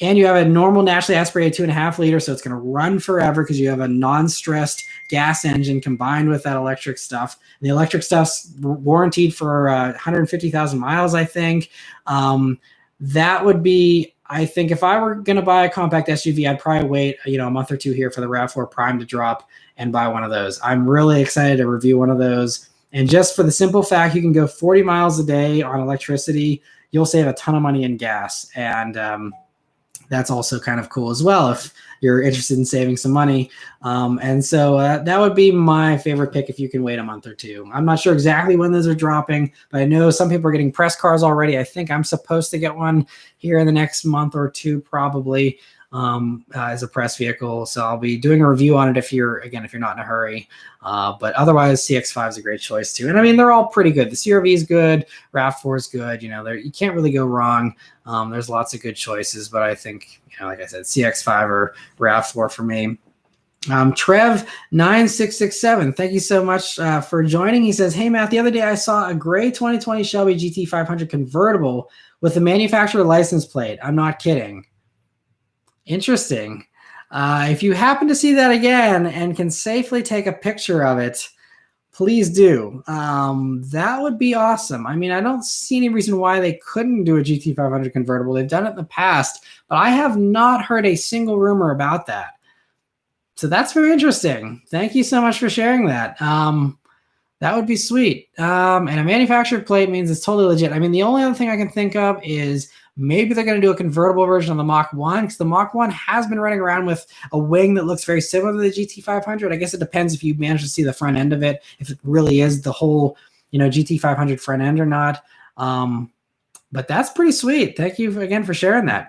And you have a normal naturally aspirated 2.5 liter, so it's going to run forever because you have a non-stressed gas engine combined with that electric stuff. And the electric stuff's warranted for 150,000 miles, I think. That would be, I think, if I were going to buy a compact SUV, I'd probably wait, a month or two here for the RAV4 Prime to drop and buy one of those. I'm really excited to review one of those. And just for the simple fact you can go 40 miles a day on electricity, you'll save a ton of money in gas. And that's also kind of cool as well if you're interested in saving some money. And so that would be my favorite pick if you can wait a month or two. I'm not sure exactly when those are dropping, but I know some people are getting press cars already. I think I'm supposed to get one here in the next month or two probably as a press vehicle. So I'll be doing a review on it if you're not in a hurry. But otherwise, CX-5 is a great choice too. And I mean, they're all pretty good. The CR-V is good. RAV4 is good. You can't really go wrong. There's lots of good choices, but I think, like I said, CX-5 or RAV4 for me. Trev9667, thank you so much for joining. He says, hey, Matt, the other day I saw a gray 2020 Shelby GT500 convertible with a manufacturer license plate. I'm not kidding. Interesting. If you happen to see that again and can safely take a picture of it, please do. That would be awesome. I mean, I don't see any reason why they couldn't do a GT500 convertible. They've done it in the past, but I have not heard a single rumor about that. So that's very interesting. Thank you so much for sharing that. That would be sweet. And a manufactured plate means it's totally legit. I mean, the only other thing I can think of is maybe they're going to do a convertible version of the Mach 1 because the Mach 1 has been running around with a wing that looks very similar to the GT500. I guess it depends if you manage to see the front end of it, if it really is the whole, GT500 front end or not. But that's pretty sweet. Thank you again for sharing that.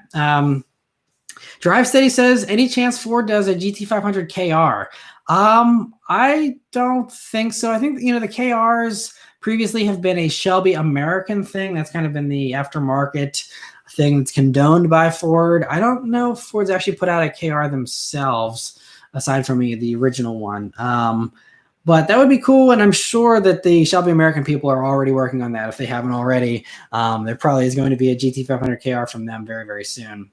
Drive Steady says, any chance Ford does a GT500 KR? I don't think so. I think, the KRs previously have been a Shelby American thing. That's kind of been the aftermarket thing that's condoned by Ford. I don't know if Ford's actually put out a KR themselves, aside from the original one. But that would be cool, and I'm sure that the Shelby American people are already working on that if they haven't already. There probably is going to be a GT500 KR from them very, very soon.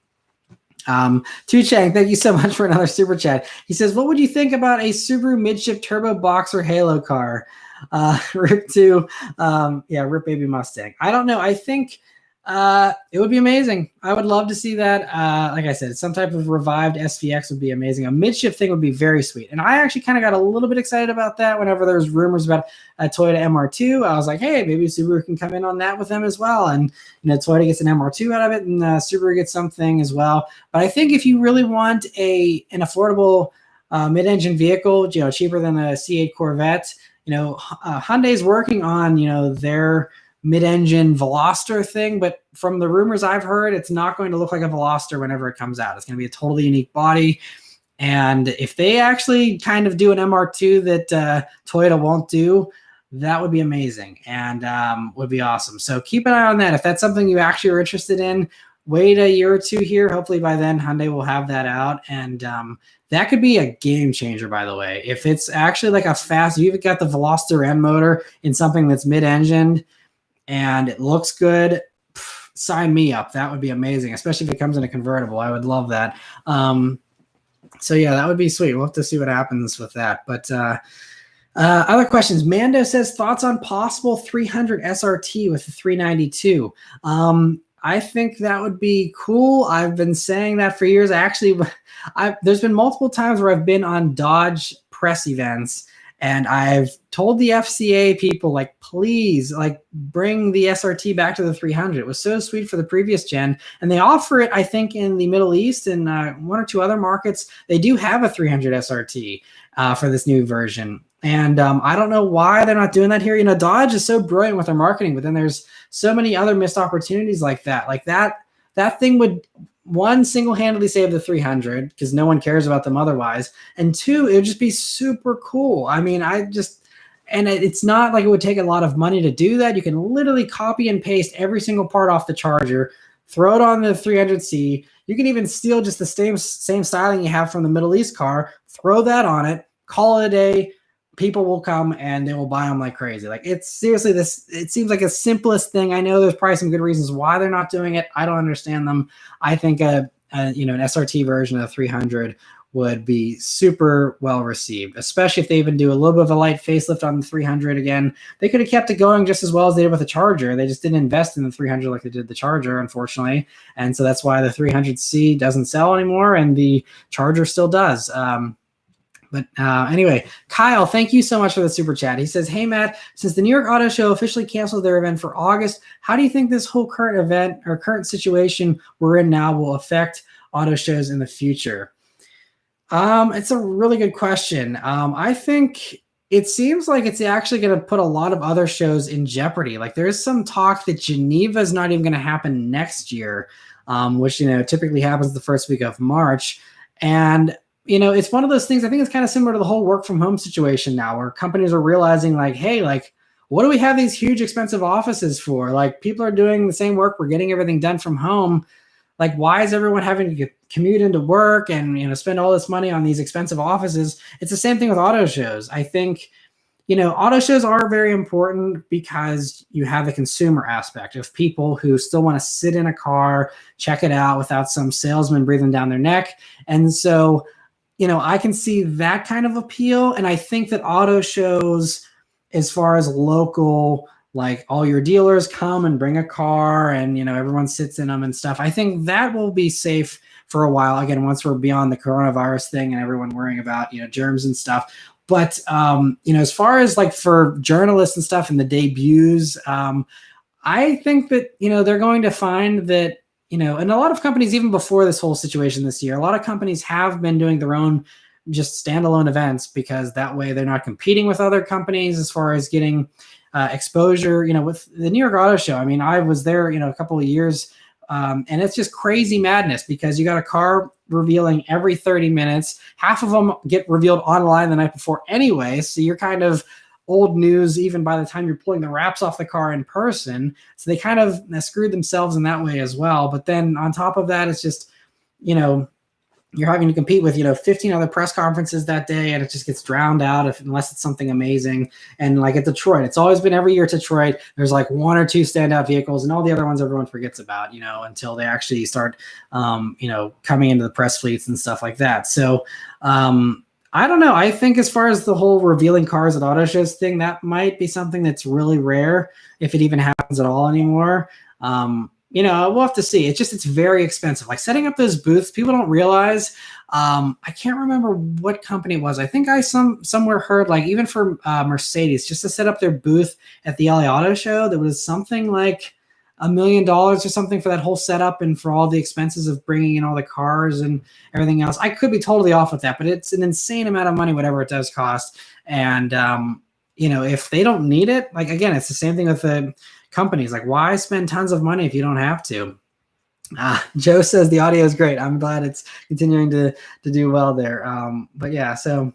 Tu Chang, thank you so much for another super chat. He says, what would you think about a Subaru midship turbo boxer halo car? Rip to, Rip Baby Mustang. I don't know. I think it would be amazing. I would love to see that. Like I said, some type of revived SVX would be amazing. A midship thing would be very sweet. And I actually kind of got a little bit excited about that whenever there was rumors about a Toyota MR2. I was like, hey, maybe Subaru can come in on that with them as well. And, Toyota gets an MR2 out of it and Subaru gets something as well. But I think if you really want an affordable mid-engine vehicle, cheaper than a C8 Corvette, Hyundai's working on, their mid-engine Veloster thing, but from the rumors I've heard, it's not going to look like a Veloster whenever it comes out. It's going to be a totally unique body. And if they actually kind of do an MR2 that Toyota won't do, that would be amazing and would be awesome. So keep an eye on that. If that's something you actually are interested in, wait a year or two here. Hopefully by then Hyundai will have that out. And that could be a game changer, by the way. If it's actually like a fast, you've got the Veloster M motor in something that's mid-engined, and it looks good, sign me up. That would be amazing, especially if it comes in a convertible. I would love that. So yeah, that would be sweet. We'll have to see what happens with that. But other questions. Mando says, thoughts on possible 300 SRT with the 392. I think that would be cool. I've been saying that for years. There's been multiple times where I've been on Dodge press events, and I've told the FCA people, like, please, like, bring the SRT back to the 300. It was so sweet for the previous gen. And they offer it, I think, in the Middle East and one or two other markets. They do have a 300 SRT for this new version. And I don't know why they're not doing that here. Dodge is so brilliant with their marketing, but then there's so many other missed opportunities like that. Like that thing would, one, single-handedly save the 300 because no one cares about them otherwise. And two, it would just be super cool. I mean, it's not like it would take a lot of money to do that. You can literally copy and paste every single part off the Charger, throw it on the 300C. You can even steal just the same styling you have from the Middle East car, throw that on it, call it a day. People will come and they will buy them like crazy. Like, it's seriously it seems like the simplest thing. I know there's probably some good reasons why they're not doing it. I don't understand them. I think an SRT version of the 300 would be super well received, especially if they even do a little bit of a light facelift on the 300 again. They could have kept it going just as well as they did with the Charger. They just didn't invest in the 300 like they did the Charger, unfortunately. And so that's why the 300C doesn't sell anymore and the Charger still does. But anyway, Kyle, thank you so much for the super chat. He says, hey, Matt, since the New York Auto Show officially canceled their event for August, how do you think this whole current event or current situation we're in now will affect auto shows in the future? It's a really good question. I think it seems like it's actually going to put a lot of other shows in jeopardy. Like, there's some talk that Geneva is not even going to happen next year, which, typically happens the first week of March. And it's one of those things. I think it's kind of similar to the whole work from home situation now, where companies are realizing, like, hey, like, what do we have these huge expensive offices for? Like, people are doing the same work. We're getting everything done from home. Like, why is everyone having to commute into work and, spend all this money on these expensive offices? It's the same thing with auto shows. I think, auto shows are very important because you have the consumer aspect of people who still want to sit in a car, check it out without some salesman breathing down their neck. And so, I can see that kind of appeal. And I think that auto shows, as far as local, like, all your dealers come and bring a car and, everyone sits in them and stuff, I think that will be safe for a while. Again, once we're beyond the coronavirus thing and everyone worrying about, germs and stuff. But, as far as like for journalists and stuff and the debuts, I think that, they're going to find that, and a lot of companies, even before this whole situation this year, a lot of companies have been doing their own just standalone events because that way they're not competing with other companies as far as getting exposure. With the New York Auto Show, I mean, I was there, a couple of years, and it's just crazy madness because you got a car revealing every 30 minutes. Half of them get revealed online the night before anyway, so you're kind of old news even by the time you're pulling the wraps off the car in person. So they kind of screwed themselves in that way as well. But then on top of that, it's just, you're having to compete with, 15 other press conferences that day, and it just gets drowned out unless it's something amazing. And like at Detroit, it's always been every year at Detroit, there's like one or two standout vehicles, and all the other ones everyone forgets about, until they actually start, coming into the press fleets and stuff like that. So I don't know. I think as far as the whole revealing cars at auto shows thing, that might be something that's really rare, if it even happens at all anymore. We'll have to see. It's very expensive. Like setting up those booths, people don't realize. I can't remember what company it was. I think I somewhere heard, like, even for Mercedes, just to set up their booth at the LA Auto Show, there was something like $1 million or something for that whole setup and for all the expenses of bringing in all the cars and everything else. I could be totally off with that, but it's an insane amount of money, whatever it does cost. And if they don't need it, like, again, it's the same thing with the companies. Like, why spend tons of money if you don't have to? Joe says the audio is great. I'm glad it's continuing to do well there. But yeah, so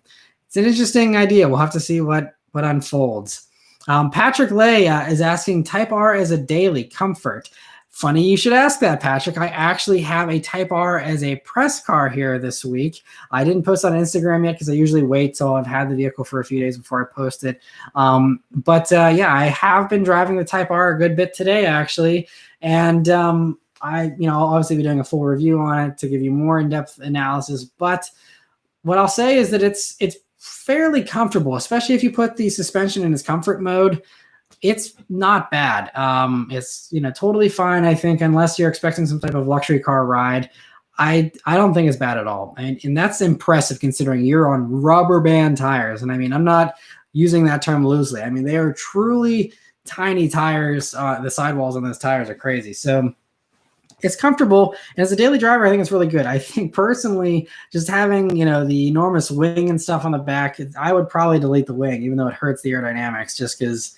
it's an interesting idea. We'll have to see what unfolds. Patrick Lay is asking, Type R as a daily comfort. Funny you should ask that, Patrick. I actually have a Type R as a press car here this week. I didn't post on Instagram yet because I usually wait till I've had the vehicle for a few days before I post it. But I have been driving the Type R a good bit today, actually. And I'll obviously be doing a full review on it to give you more in-depth analysis. But what I'll say is that it's fairly comfortable, especially if you put the suspension in its comfort mode. It's not bad. It's totally fine, I think, unless you're expecting some type of luxury car ride. I don't think it's bad at all. And that's impressive considering you're on rubber band tires. And I mean, I'm not using that term loosely. I mean, they are truly tiny tires. The sidewalls on those tires are crazy. So it's comfortable. And as a daily driver, I think it's really good. I think personally, just having, the enormous wing and stuff on the back, I would probably delete the wing, even though it hurts the aerodynamics, just because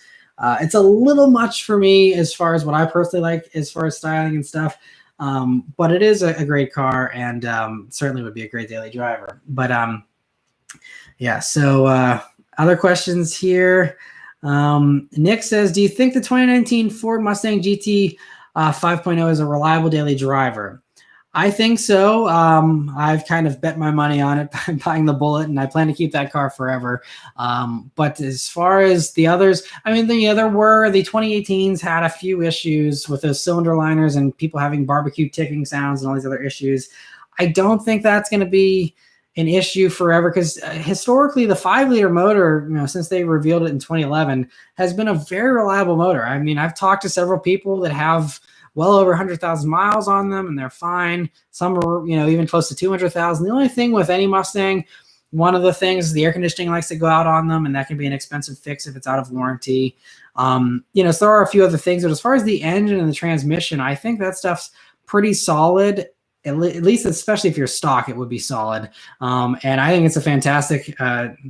it's a little much for me as far as what I personally like as far as styling and stuff. But it is a great car, and certainly would be a great daily driver. But so other questions here. Nick says, do you think the 2019 Ford Mustang GT 5.0 is a reliable daily driver? I think so. I've kind of bet my money on it by buying the Bullet, and I plan to keep that car forever. But as far as the others, I mean, the 2018s had a few issues with those cylinder liners and people having barbecue ticking sounds and all these other issues. I don't think that's going to be an issue forever, because historically the 5-liter motor, since they revealed it in 2011, has been a very reliable motor. I mean, I've talked to several people that have well over 100,000 miles on them, and they're fine. Some are, even close to 200,000. The only thing with any Mustang, one of the things is the air conditioning likes to go out on them, and that can be an expensive fix if it's out of warranty. So there are a few other things, but as far as the engine and the transmission, I think that stuff's pretty solid. At least, especially if you're stock, it would be solid. And I think it's a fantastic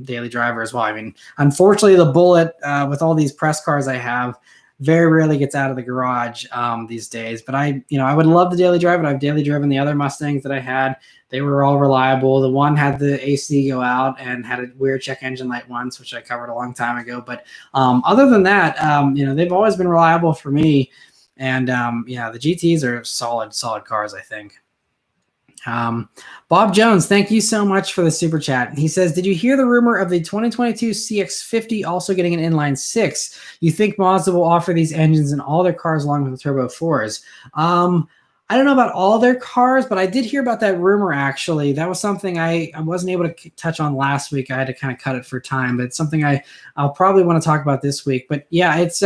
daily driver as well. I mean, unfortunately, the Bullet, with all these press cars I have, very rarely gets out of the garage these days. But I would love the daily drive. I've daily driven the other Mustangs that I had. They were all reliable. The one had the AC go out and had a weird check engine light once, which I covered a long time ago. But other than that, they've always been reliable for me. And the GTs are solid cars, I think. Bob Jones, thank you so much for the super chat. He says, did you hear the rumor of the 2022 CX-50 also getting an inline 6? You think Mazda will offer these engines in all their cars along with the Turbo 4s? I don't know about all their cars, but I did hear about that rumor, actually. That was something I wasn't able to touch on last week. I had to kind of cut it for time, but it's something I'll probably want to talk about this week. But yeah, it's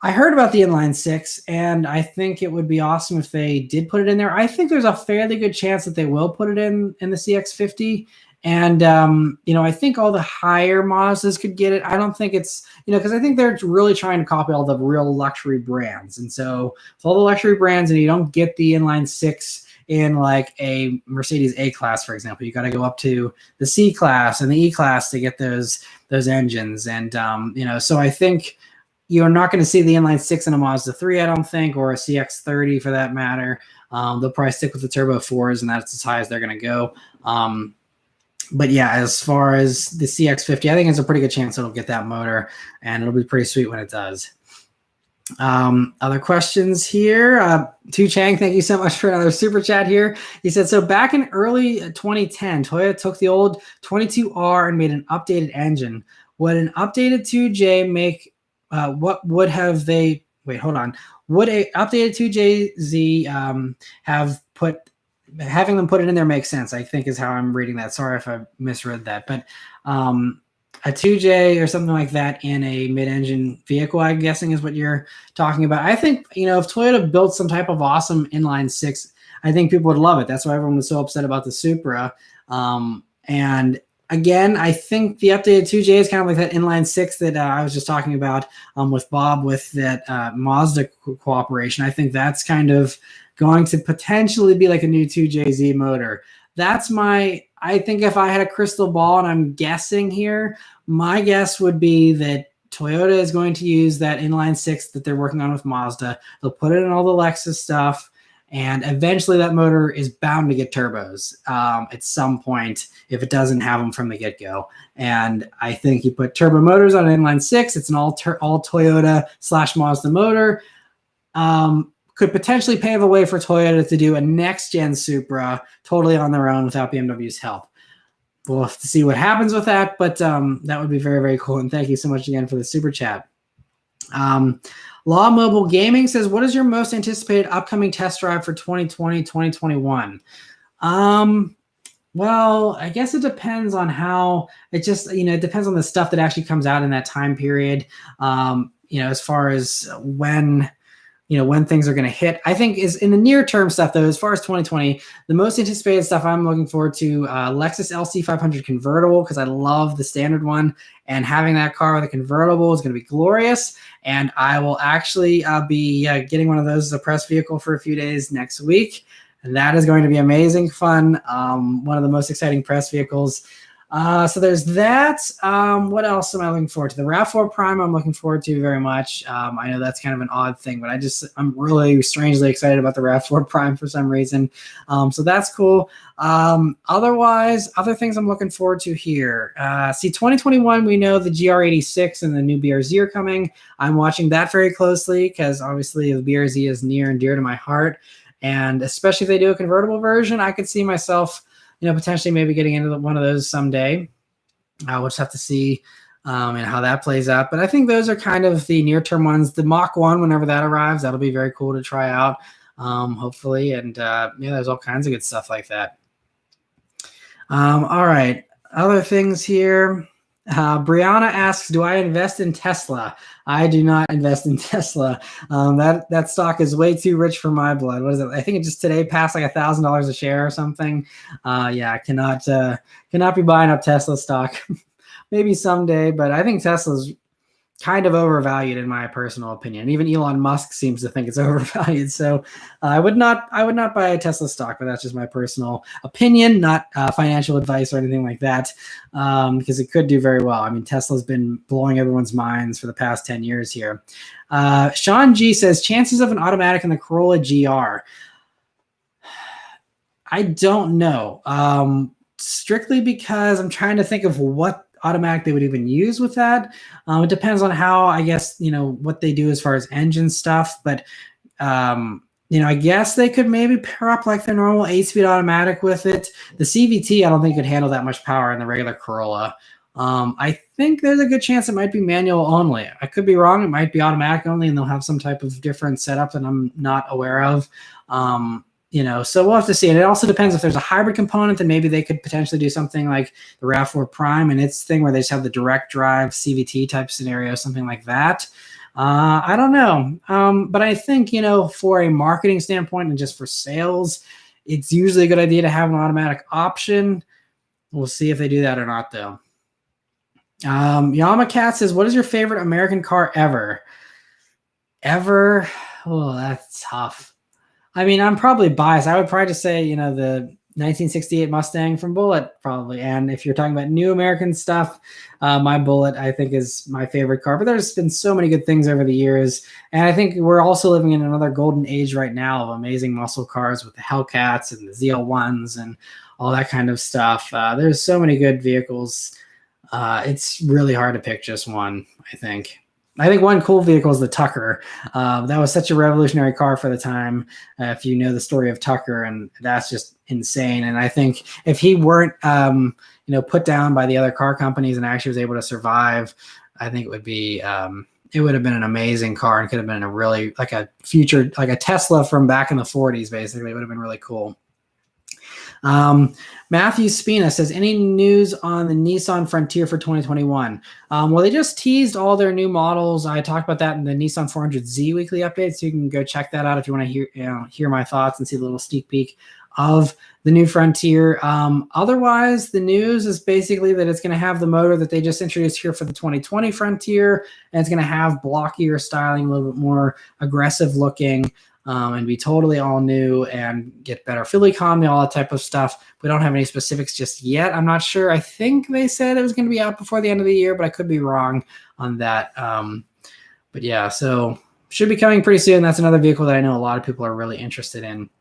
I heard about the inline 6, and I think it would be awesome if they did put it in there. I think there's a fairly good chance that they will put it in the CX-50. And, I think all the higher Mazdas could get it. I don't think it's, because I think they're really trying to copy all the real luxury brands. And so with all the luxury brands, and you don't get the inline 6 in like a Mercedes A-Class, for example, you got to go up to the C-Class and the E-Class to get those engines. And, so I think you're not going to see the inline 6 in a Mazda 3, I don't think, or a CX-30 for that matter. They'll probably stick with the Turbo 4s, and that's as high as they're going to go. But yeah, as far as the CX-50, I think it's a pretty good chance it'll get that motor, and it'll be pretty sweet when it does. Other questions here. Tu Chang, thank you so much for another super chat here. He said, so back in early 2010, Toyota took the old 22R and made an updated engine. Would an updated 2J make, what would have they, wait, hold on. Would a updated 2JZ have put, having them put it in there makes sense, I think is how I'm reading that. Sorry if I misread that, but a 2J or something like that in a mid-engine vehicle, I'm guessing is what you're talking about. I think, if Toyota built some type of awesome inline six, I think people would love it. That's why everyone was so upset about the Supra. And again, I think the updated 2J is kind of like that inline six that I was just talking about with Bob with that Mazda cooperation. I think that's kind of going to potentially be like a new 2JZ motor. That's I think if I had a crystal ball and I'm guessing here, my guess would be that Toyota is going to use that inline six that they're working on with Mazda. They'll put it in all the Lexus stuff, and eventually that motor is bound to get turbos at some point if it doesn't have them from the get-go. And I think you put turbo motors on an inline six. It's an all Toyota / Mazda motor. Could potentially pave a way for Toyota to do a next-gen Supra totally on their own without BMW's help. We'll have to see what happens with that, but that would be very, very cool. And thank you so much again for the super chat. Law Mobile Gaming says, what is your most anticipated upcoming test drive for 2020, 2021? Well, I guess it depends on how it just, it depends on the stuff that actually comes out in that time period. As far as when things are going to hit. I think is in the near term stuff though, as far as 2020, the most anticipated stuff I'm looking forward to, Lexus LC500 convertible, because I love the standard one, and having that car with a convertible is going to be glorious. And I will actually be getting one of those as a press vehicle for a few days next week. And that is going to be amazing fun. One of the most exciting press vehicles. So there's that. What else am I looking forward to? The RAV4 Prime I'm looking forward to very much. I know that's kind of an odd thing, but I'm really strangely excited about the RAV4 Prime for some reason. So that's cool. Otherwise, other things I'm looking forward to here. 2021, we know the GR86 and the new BRZ are coming. I'm watching that very closely because obviously the BRZ is near and dear to my heart. And especially if they do a convertible version, I could see myself potentially maybe getting into one of those someday. We'll just have to see and how that plays out. But I think those are kind of the near-term ones. The Mach 1, whenever that arrives, that'll be very cool to try out, hopefully. And there's all kinds of good stuff like that. All right. Other things here. Brianna asks, do I invest in Tesla? I do not invest in Tesla. That stock is way too rich for my blood. What is it? I think it just today passed like $1,000 a share or something. I cannot be buying up Tesla stock. Maybe someday, but I think Tesla's kind of overvalued in my personal opinion. Even Elon Musk seems to think it's overvalued. So I would not buy a Tesla stock, but that's just my personal opinion, not financial advice or anything like that, because it could do very well. I mean, Tesla's been blowing everyone's minds for the past 10 years here. Sean G says, chances of an automatic in the Corolla GR. I don't know. Strictly because I'm trying to think of what automatic they would even use with that. It depends on how, I guess, what they do as far as engine stuff. But, I guess they could maybe pair up like their normal 8-speed automatic with it. The CVT, I don't think could handle that much power in the regular Corolla. I think there's a good chance it might be manual only. I could be wrong. It might be automatic only, and they'll have some type of different setup that I'm not aware of. So we'll have to see. And it also depends if there's a hybrid component, then maybe they could potentially do something like the RAV4 Prime and its thing where they just have the direct drive CVT type scenario, something like that. I don't know. But I think, for a marketing standpoint and just for sales, it's usually a good idea to have an automatic option. We'll see if they do that or not, though. Yamacat says, what is your favorite American car ever? Ever? Oh, that's tough. I mean, I'm probably biased. I would probably just say, the 1968 Mustang from Bullitt, probably. And if you're talking about new American stuff, my Bullitt, I think, is my favorite car. But there's been so many good things over the years. And I think we're also living in another golden age right now of amazing muscle cars with the Hellcats and the ZL1s and all that kind of stuff. There's so many good vehicles. It's really hard to pick just one, I think. I think one cool vehicle is the Tucker. That was such a revolutionary car for the time. If you know the story of Tucker, and that's just insane. And I think if he weren't, put down by the other car companies and actually was able to survive, I think it would be, it would have been an amazing car and could have been a really like a future, like a Tesla from back in the 40s, basically. It would have been really cool. Matthew Spina says, any news on the Nissan Frontier for 2021? Well, they just teased all their new models. I talked about that in the Nissan 400Z weekly update, so you can go check that out if you want to hear my thoughts and see the little sneak peek of the new Frontier. Otherwise, the news is basically that it's going to have the motor that they just introduced here for the 2020 Frontier, and it's going to have blockier styling, a little bit more aggressive looking. And be totally all new and get better fuel economy, all that type of stuff. We don't have any specifics just yet. I'm not sure. I think they said it was going to be out before the end of the year, but I could be wrong on that. But yeah, so should be coming pretty soon. That's another vehicle that I know a lot of people are really interested in.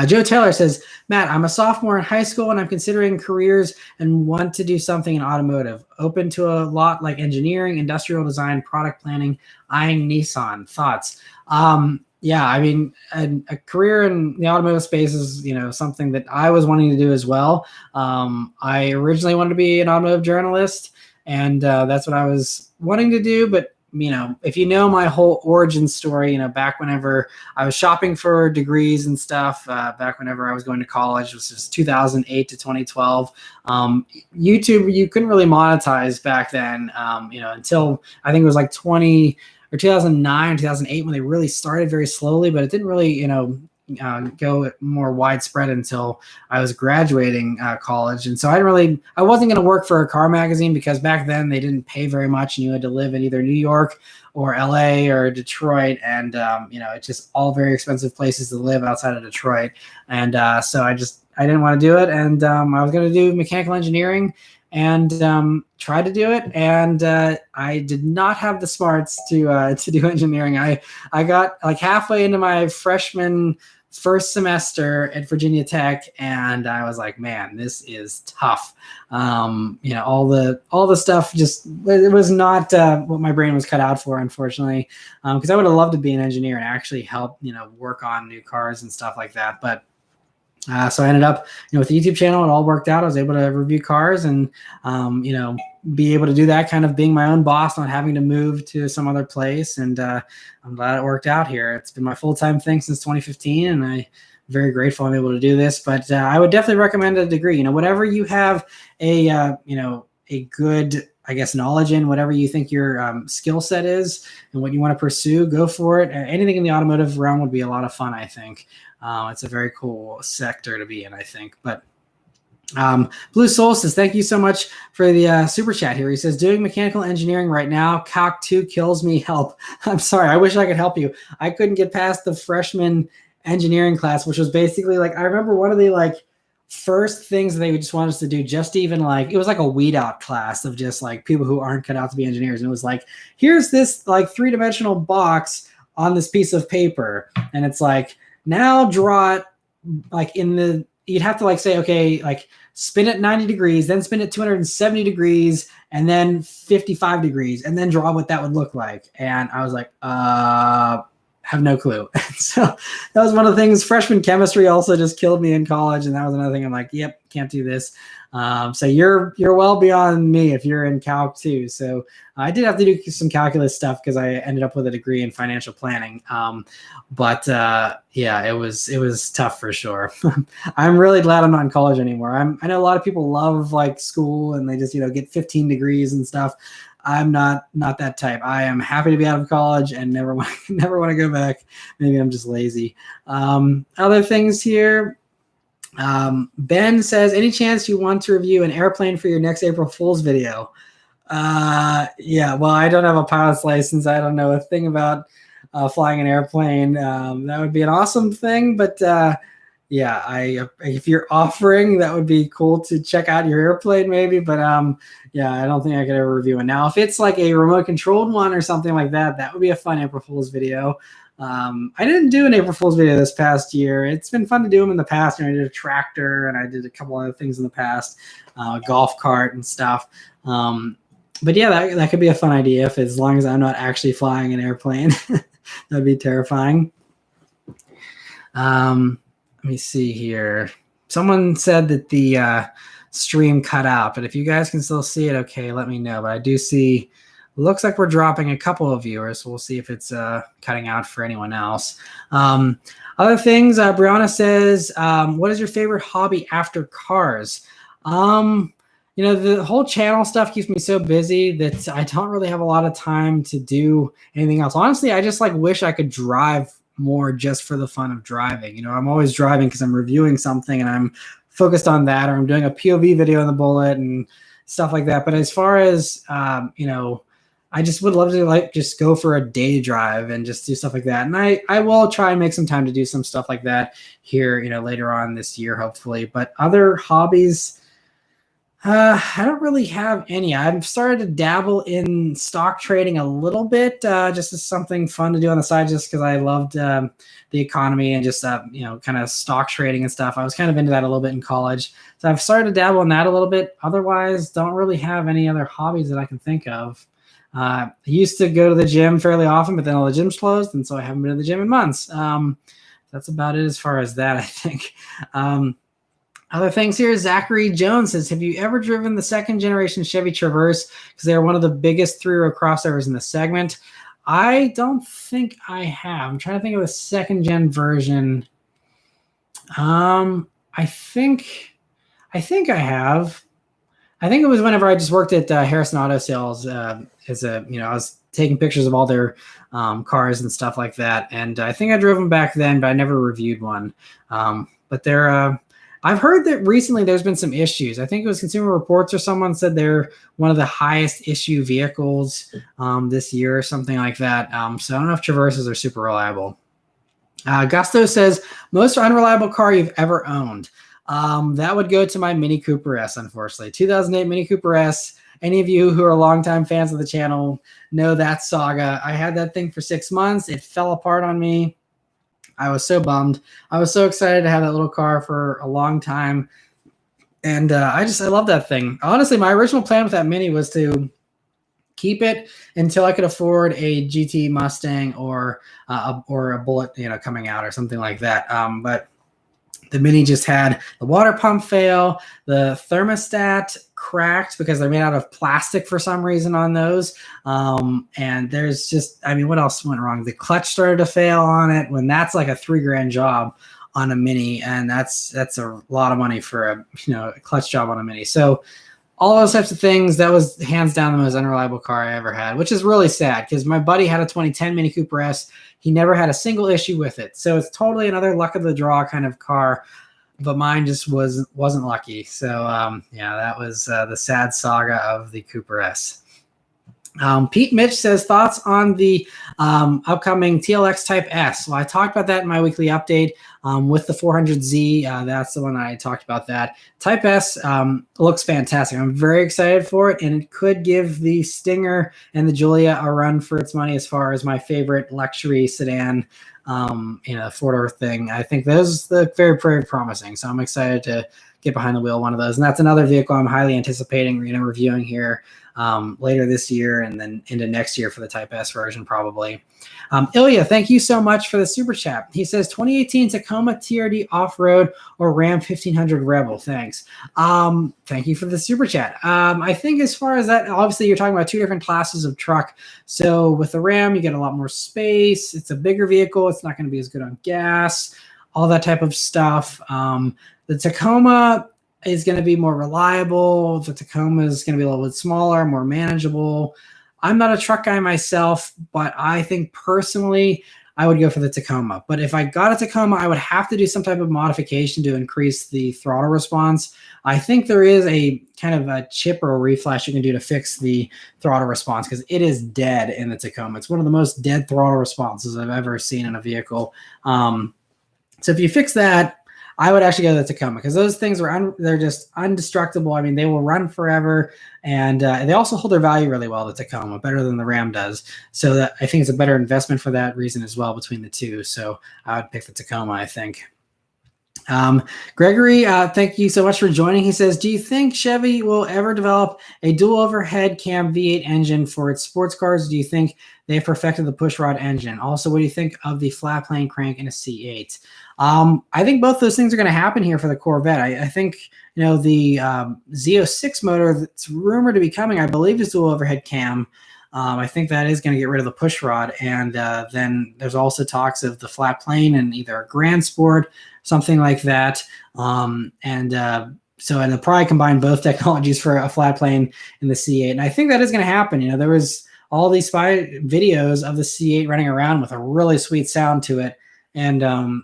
Joe Taylor says, Matt, I'm a sophomore in high school and I'm considering careers and want to do something in automotive. Open to a lot like engineering, industrial design, product planning, eyeing Nissan. Thoughts? Yeah, I mean, a career in the automotive space is, something that I was wanting to do as well. I originally wanted to be an automotive journalist, and that's what I was wanting to do. But, if you know my whole origin story, back whenever I was shopping for degrees and stuff, back whenever I was going to college, which was 2008 to 2012, YouTube, you couldn't really monetize back then, until I think it was like 2009, 2008 when they really started very slowly, but it didn't really, go more widespread until I was graduating college. And so I wasn't going to work for a car magazine because back then they didn't pay very much and you had to live in either New York or LA or Detroit. And, it's just all very expensive places to live outside of Detroit. And so I didn't want to do it. And I was going to do mechanical engineering and tried to do it, and I did not have the smarts to do engineering. I got like halfway into my freshman first semester at Virginia Tech, and I was like, man, this is tough. All the stuff it was not what my brain was cut out for, unfortunately, because I would have loved to be an engineer and actually help work on new cars and stuff like that, but. So I ended up, with the YouTube channel, it all worked out. I was able to review cars and, be able to do that, kind of being my own boss, not having to move to some other place. And I'm glad it worked out here. It's been my full-time thing since 2015, and I'm very grateful I'm able to do this. But I would definitely recommend a degree. Whatever you have a good, I guess, knowledge in, whatever you think your skill set is and what you want to pursue, go for it. Anything in the automotive realm would be a lot of fun, I think. It's a very cool sector to be in, I think. But Blue Soul says, thank you so much for the super chat here. He says, doing mechanical engineering right now. Calc 2 kills me. Help. I'm sorry. I wish I could help you. I couldn't get past the freshman engineering class, which was basically like, I remember one of the first things that they just wanted us to do, just even it was like a weed out class of just like people who aren't cut out to be engineers. And it was like, here's this three-dimensional box on this piece of paper. And it's like, now draw it you'd have to say, okay, spin it 90 degrees, then spin it 270 degrees, and then 55 degrees, and then draw what that would look like. And I was like, have no clue. So that was one of the things. Freshman chemistry also just killed me in college. And that was another thing. I'm like, yep, can't do this. So you're well beyond me if you're in Calc 2. So I did have to do some calculus stuff because I ended up with a degree in financial planning. But it was tough for sure. I'm really glad I'm not in college anymore. I know a lot of people love school and they just, get 15 degrees and stuff. I'm not that type. I am happy to be out of college and never want to go back. Maybe I'm just lazy. Other things here. Ben says, any chance you want to review an airplane for your next April Fool's video? Yeah, well, I don't have a pilot's license. I don't know a thing about flying an airplane. That would be an awesome thing, but if you're offering, that would be cool to check out your airplane maybe, but I don't think I could ever review it. Now, if it's like a remote controlled one or something like that, that would be a fun April Fool's video. I didn't do an April Fool's video this past year. It's been fun to do them in the past. I did a tractor and I did a couple other things in the past, golf cart and stuff. But yeah, that could be a fun idea if as long as I'm not actually flying an airplane. That'd be terrifying. Let me see here. Someone said that the stream cut out, but if you guys can still see it, okay, let me know. But I do see, looks like we're dropping a couple of viewers, so we'll see if it's cutting out for anyone else. Other things, Brianna says, what is your favorite hobby after cars? You know, the whole channel stuff keeps me so busy that I don't really have a lot of time to do anything else. Honestly, I just like wish I could drive more just for the fun of driving. You know, I'm always driving because I'm reviewing something and I'm focused on that, or I'm doing a POV video in the bullet and stuff like that. But as far as, you know, I just would love to like just go for a day drive and just do stuff like that. And I will try and make some time to do some stuff like that here, you know, later on this year, hopefully. But other hobbies, I don't really have any. I've started to dabble in stock trading a little bit, just as something fun to do on the side, just because I loved the economy and just, you know, kind of stock trading and stuff. I was kind of into that a little bit in college. So I've started to dabble in that a little bit. Otherwise, don't really have any other hobbies that I can think of. I used to go to the gym fairly often, but then all the gyms closed, and so I haven't been to the gym in months. That's about it as far as that, I think. Other things here, Zachary Jones says, have you ever driven the second generation Chevy Traverse? Because they're one of the biggest three-row crossovers in the segment. I don't think I have. I'm trying to think of the second gen version. I think I have. I think it was whenever I just worked at Harrison Auto Sales as a, you know, I was taking pictures of all their cars and stuff like that. And I think I drove them back then, but I never reviewed one. But they're, I've heard that recently there's been some issues. I think it was Consumer Reports or someone said they're one of the highest issue vehicles this year or something like that. So I don't know if Traverses are super reliable. Gusto says, most unreliable car you've ever owned. That would go to my Mini Cooper S, unfortunately. 2008 Mini Cooper S. Any of you who are longtime fans of the channel know that saga. I had that thing for 6 months. It fell apart on me. I was so bummed. I was so excited to have that little car for a long time. And I love that thing. Honestly, my original plan with that Mini was to keep it until I could afford a GT Mustang or a Bullet, you know, coming out or something like that. But the Mini just had the water pump fail, the thermostat cracked because they're made out of plastic for some reason on those. And there's just, I mean, what else went wrong? The clutch started to fail on it when that's like a $3,000 job on a Mini. And that's a lot of money for a, you know, a clutch job on a Mini. So all those types of things, that was hands down the most unreliable car I ever had, which is really sad because my buddy had a 2010 Mini Cooper S. He never had a single issue with it. So it's totally another luck of the draw kind of car, but mine just wasn't lucky. So yeah, that was the sad saga of the Cooper S. Pete Mitch says, thoughts on the upcoming TLX Type S. Well, I talked about that in my weekly update with the 400Z. That's the one I talked about that. Type S looks fantastic. I'm very excited for it, and it could give the Stinger and the Giulia a run for its money as far as my favorite luxury sedan, you know, four-door thing. I think those look very, very promising. So I'm excited to get behind the wheel of one of those. And that's another vehicle I'm highly anticipating, you know, reviewing here later this year and then into next year for the Type S version probably. Ilya, thank you so much for the super chat. He says 2018 Tacoma TRD off-road or Ram 1500 Rebel. Thanks. Thank you for the super chat. I think as far as that, obviously you're talking about two different classes of truck. So with the Ram, you get a lot more space. It's a bigger vehicle. It's not going to be as good on gas, all that type of stuff. The Tacoma is going to be more reliable. The Tacoma is going to be a little bit smaller, more manageable. I'm not a truck guy myself, but I think personally I would go for the Tacoma. But if I got a Tacoma, I would have to do some type of modification to increase the throttle response. I think there is a kind of a chip or a reflash you can do to fix the throttle response because it is dead in the Tacoma. It's one of the most dead throttle responses I've ever seen in a vehicle. So if you fix that, I would actually go to the Tacoma because those things they're just indestructible. I mean, they will run forever, and they also hold their value really well, the Tacoma, better than the Ram does. So that I think it's a better investment for that reason as well between the two. So I would pick the Tacoma, I think. Gregory, thank you so much for joining. He says, do you think Chevy will ever develop a dual overhead cam V8 engine for its sports cars? Do you think they've perfected the pushrod engine? Also, what do you think of the flat plane crank in a C8? I think both those things are going to happen here for the Corvette. I think, the Z06 motor that's rumored to be coming, I believe, is dual overhead cam. I think that is going to get rid of the push rod. And then there's also talks of the flat plane and either a Grand Sport, something like that. And they'll probably combine both technologies for a flat plane in the C8. And I think that is going to happen. There was all these spy videos of the C8 running around with a really sweet sound to it. And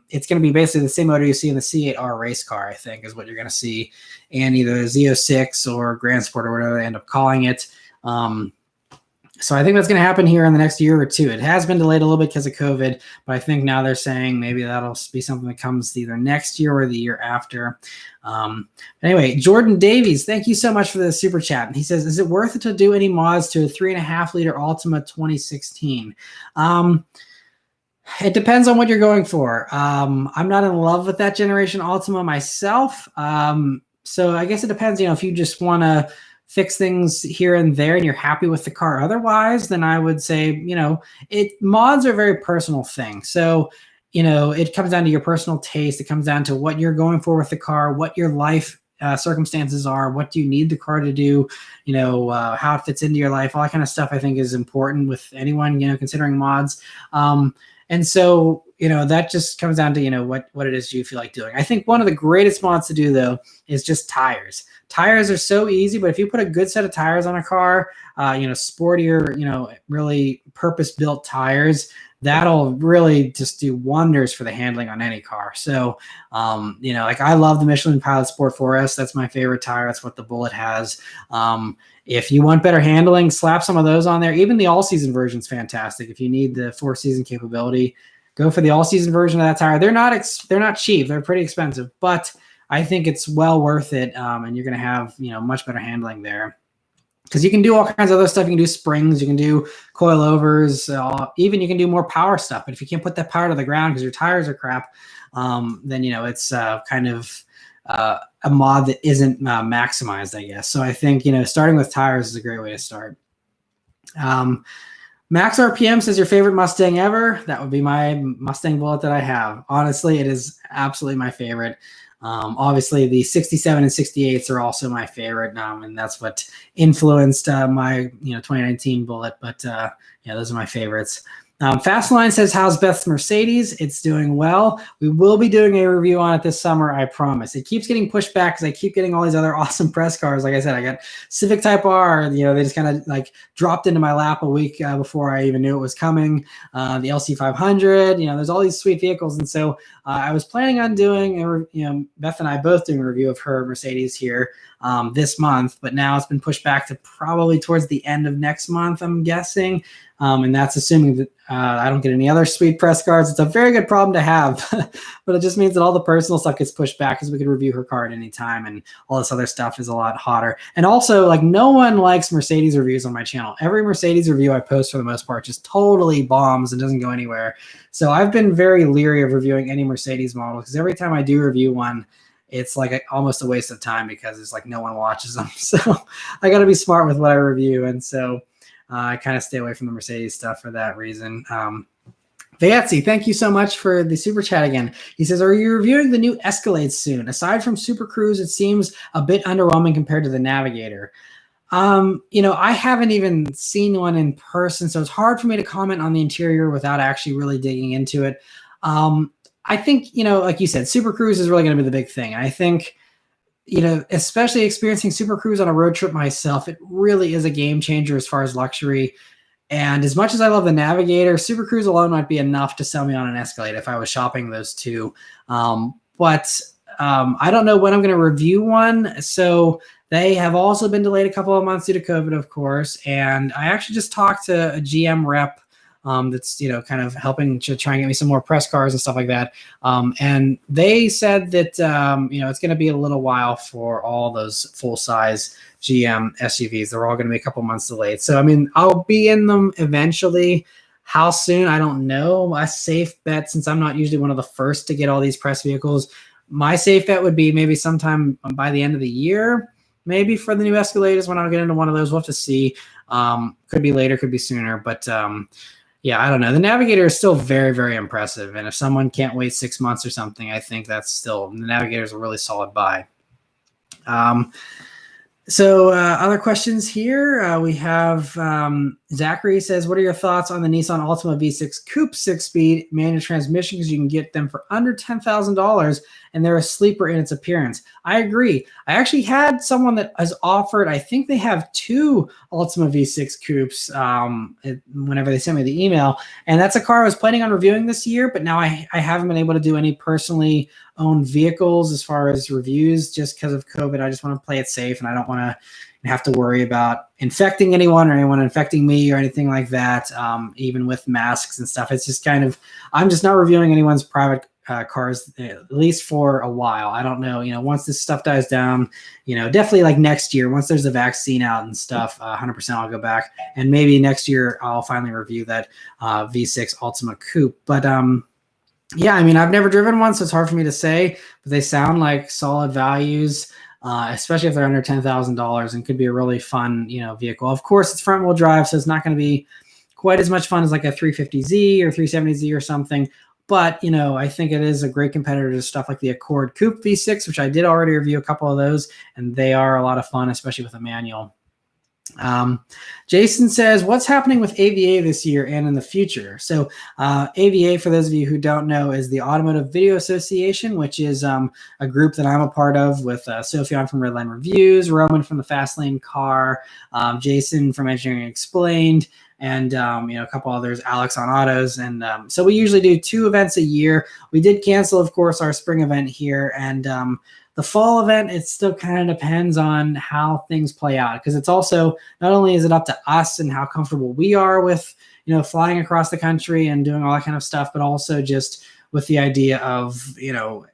it's going to be basically the same motor you see in the C8R race car, I think, is what you're going to see in either Z06 or Grand Sport or whatever they end up calling it. So I think that's going to happen here in the next year or two. It has been delayed a little bit because of COVID, but I think now they're saying maybe that'll be something that comes either next year or the year after. Anyway, Jordan Davies, thank you so much for the super chat. And he says, is it worth it to do any mods to a 3.5 liter Altima 2016? It depends on what you're going for. I'm not in love with that generation Altima myself. So I guess it depends, if you just want to fix things here and there and you're happy with the car otherwise, then I would say, mods are a very personal thing. So, it comes down to your personal taste. It comes down to what you're going for with the car, what your life circumstances are, what do you need the car to do, how it fits into your life, all that kind of stuff I think is important with anyone, considering mods. And so, that just comes down to, what it is you feel like doing. I think one of the greatest mods to do, though, is just tires. Tires are so easy, but if you put a good set of tires on a car, sportier, really purpose-built tires, that'll really just do wonders for the handling on any car. So, I love the Michelin Pilot Sport 4S. That's my favorite tire. That's what the Bullet has. If you want better handling, slap some of those on there. Even the all-season version is fantastic. If you need the 4-season capability, go for the all-season version of that tire. They're not cheap. They're pretty expensive, but I think it's well worth it. And you're going to have, much better handling there. Because you can do all kinds of other stuff. You can do springs, you can do coilovers, even you can do more power stuff. But if you can't put that power to the ground because your tires are crap, then it's kind of a mod that isn't maximized, I guess. So I think starting with tires is a great way to start. Max RPM says your favorite Mustang ever. That would be my Mustang Bullet that I have. Honestly, it is absolutely my favorite. Obviously, the 67 and 68s are also my favorite, and that's what influenced my 2019 Bullet. But those are my favorites. Fastline says, how's Beth's Mercedes? It's doing well. We will be doing a review on it this summer, I promise. It keeps getting pushed back because I keep getting all these other awesome press cars. Like I said, I got Civic Type R. They just kind of dropped into my lap a week before I even knew it was coming. The LC 500. There's all these sweet vehicles, and so I was planning on doing Beth and I both doing a review of her Mercedes here this month, but now it's been pushed back to probably towards the end of next month, I'm guessing. And that's assuming that I don't get any other sweet press cards. It's a very good problem to have, but it just means that all the personal stuff gets pushed back because we can review her car at any time, and all this other stuff is a lot hotter. And also, no one likes Mercedes reviews on my channel. Every Mercedes review I post, for the most part, just totally bombs and doesn't go anywhere. So I've been very leery of reviewing any Mercedes model because every time I do review one, it's almost a waste of time because it's no one watches them. So I got to be smart with what I review. And so I kind of stay away from the Mercedes stuff for that reason. Vayatsy, thank you so much for the super chat again. He says, are you reviewing the new Escalade soon? Aside from Super Cruise, it seems a bit underwhelming compared to the Navigator. I haven't even seen one in person, so it's hard for me to comment on the interior without actually really digging into it. I think, like you said, Super Cruise is really going to be the big thing. I think, especially experiencing Super Cruise on a road trip myself, it really is a game changer as far as luxury. And as much as I love the Navigator, Super Cruise alone might be enough to sell me on an Escalade if I was shopping those two. But I don't know when I'm going to review one. So they have also been delayed a couple of months due to COVID, of course. And I actually just talked to a GM rep that's kind of helping to try and get me some more press cars and stuff like that. And they said that it's going to be a little while for all those full size GM SUVs. They're all going to be a couple months delayed. So I'll be in them eventually. How soon, I don't know. A safe bet, since I'm not usually one of the first to get all these press vehicles, My safe bet would be maybe sometime by the end of the year, maybe for the new Escalade is when I'll get into one of those. We'll have to see. Could be later, could be sooner, but yeah, I don't know. The Navigator is still very, very impressive. And if someone can't wait 6 months or something, I think that's still, the Navigator is a really solid buy. So other questions here. We have Zachary says, what are your thoughts on the Nissan Altima V6 Coupe 6-speed manual transmission? Because you can get them for under $10,000 and they're a sleeper in its appearance. I agree. I actually had someone that has offered, I think they have 2 Altima V6 Coupes whenever they sent me the email. And that's a car I was planning on reviewing this year, but now I haven't been able to do any personally owned vehicles as far as reviews just because of COVID. I just want to play it safe and I don't want to have to worry about infecting anyone or anyone infecting me or anything like that, even with masks and stuff. It's just kind of, I'm just not reviewing anyone's private cars, at least for a while. I don't know, once this stuff dies down, definitely like next year, once there's a vaccine out and stuff, 100% I'll go back. And maybe next year I'll finally review that V6 Altima Coupe. But yeah, I mean, I've never driven one, so it's hard for me to say, but they sound like solid values, especially if they're under $10,000 and could be a really fun, vehicle. Of course, it's front wheel drive, so it's not going to be quite as much fun as like a 350Z or 370Z or something. But, I think it is a great competitor to stuff like the Accord Coupe V6, which I did already review a couple of those, and they are a lot of fun, especially with a manual. Jason says, what's happening with AVA this year and in the future? So AVA, for those of you who don't know, is the Automotive Video Association, which is a group that I'm a part of with Sophion from Redline Reviews, Roman from the Fast Lane Car, Jason from Engineering Explained, and a couple others, Alex on Autos. And so we usually do 2 events a year. We did cancel, of course, our spring event here, and the fall event, it still kind of depends on how things play out, because it's also, not only is it up to us and how comfortable we are with, flying across the country and doing all that kind of stuff, but also just with the idea of,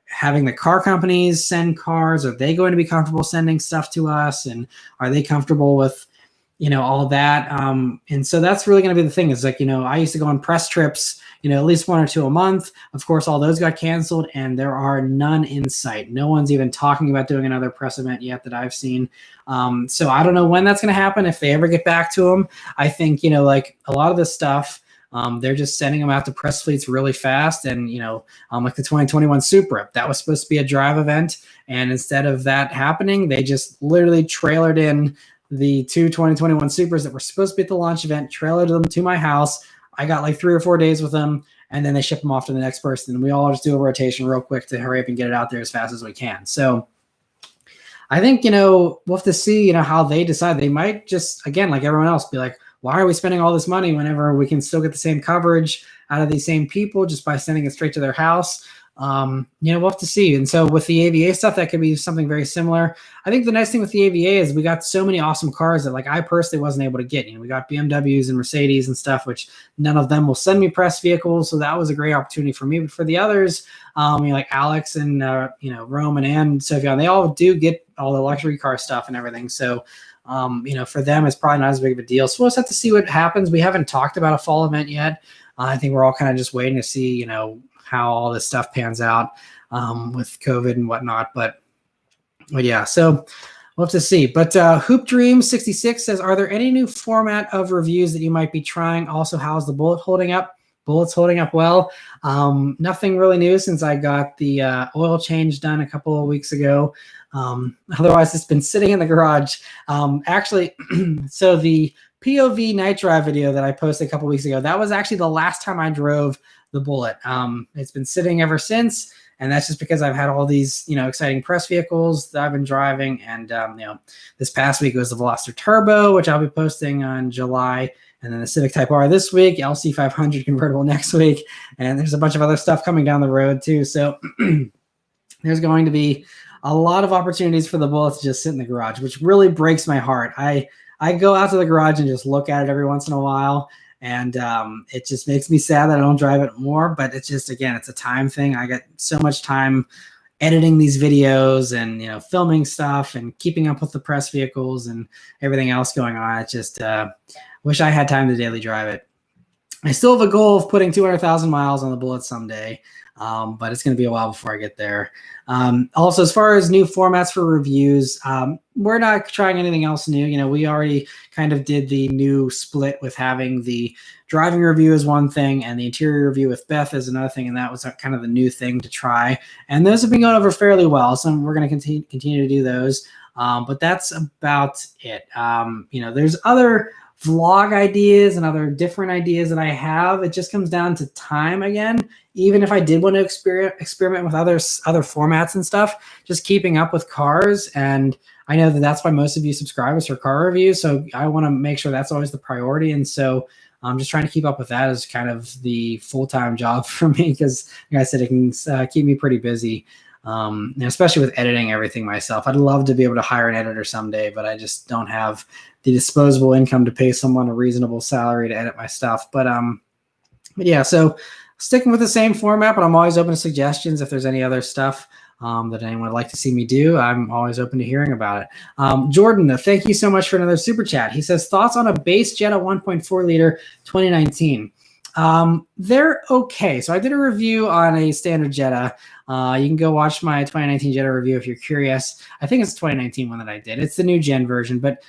having the car companies send cars. Are they going to be comfortable sending stuff to us? And are they comfortable with, all of that? And so that's really going to be the thing is like, I used to go on press trips, at least 1 or 2 a month. Of course, all those got canceled and there are none in sight. No one's even talking about doing another press event yet that I've seen. So I don't know when that's going to happen, if they ever get back to them. I think, like a lot of this stuff, they're just sending them out to press fleets really fast. And, like the 2021 Supra, that was supposed to be a drive event. And instead of that happening, they just literally trailered in the 2 2021 Supras that were supposed to be at the launch event, trailered them to my house. I got like 3 or 4 days with them, and then they ship them off to the next person. And we all just do a rotation real quick to hurry up and get it out there as fast as we can. So I think, we'll have to see, how they decide. They might just, again, like everyone else, be like, why are we spending all this money whenever we can still get the same coverage out of these same people just by sending it straight to their house? We'll have to see. And so with the AVA stuff, that could be something very similar. I think the nice thing with the AVA is we got so many awesome cars that like I personally wasn't able to get. We got BMWs and Mercedes and stuff, which none of them will send me press vehicles. So that was a great opportunity for me. But for the others, like Alex and, Roman and Sophion, they all do get all the luxury car stuff and everything. So, for them, it's probably not as big of a deal. So we'll just have to see what happens. We haven't talked about a fall event yet. I think we're all kind of just waiting to see, how all this stuff pans out with COVID and whatnot. But yeah, so we'll have to see. But Hoop Dream 66 says, are there any new format of reviews that you might be trying? Also, how's the Bullet holding up? Bullet's holding up well. Nothing really new since I got the oil change done a couple of weeks ago. Otherwise, it's been sitting in the garage. Actually, so the POV night drive video that I posted a couple weeks ago, that was actually the last time I drove the Bullet. It's been sitting ever since, and that's just because I've had all these, exciting press vehicles that I've been driving. And, this past week it was the Veloster Turbo, which I'll be posting on July, and then the Civic Type R this week, LC500 convertible next week, and there's a bunch of other stuff coming down the road too. So there's going to be a lot of opportunities for the Bullet to just sit in the garage, which really breaks my heart. I go out to the garage and just look at it every once in a while. And it just makes me sad that I don't drive it more, but it's just, again, it's a time thing. I get so much time editing these videos and, filming stuff and keeping up with the press vehicles and everything else going on. It's just wish I had time to daily drive it. I still have a goal of putting 200,000 miles on the Bullet someday, but it's going to be a while before I get there. Also, as far as new formats for reviews, we're not trying anything else new. You know, we already kind of did the new split with having the driving review as one thing and the interior review with Beth as another thing, and that was kind of the new thing to try. And those have been going over fairly well, so we're going to continue to do those. But that's about it. You know, there's other vlog ideas and other different ideas that I have. It just comes down to time again. Even if I did want to experiment with other formats and stuff, just keeping up with cars. And I know that that's why most of you subscribe is for car reviews. So I want to make sure that's always the priority. And so I'm just trying to keep up with that as kind of the full-time job for me, because like I said, it can keep me pretty busy. And especially with editing everything myself. I'd love to be able to hire an editor someday, but I just don't have the disposable income to pay someone a reasonable salary to edit my stuff. But yeah, so sticking with the same format, but I'm always open to suggestions. If there's any other stuff that anyone would like to see me do, I'm always open to hearing about it. Jordan, thank you so much for another super chat. He says, thoughts on a base Jetta 1.4 liter 2019. They're okay. So I did a review on a standard Jetta. You can go watch my 2019 Jetta review if you're curious. I think it's the 2019 one that I did. It's the new gen version, but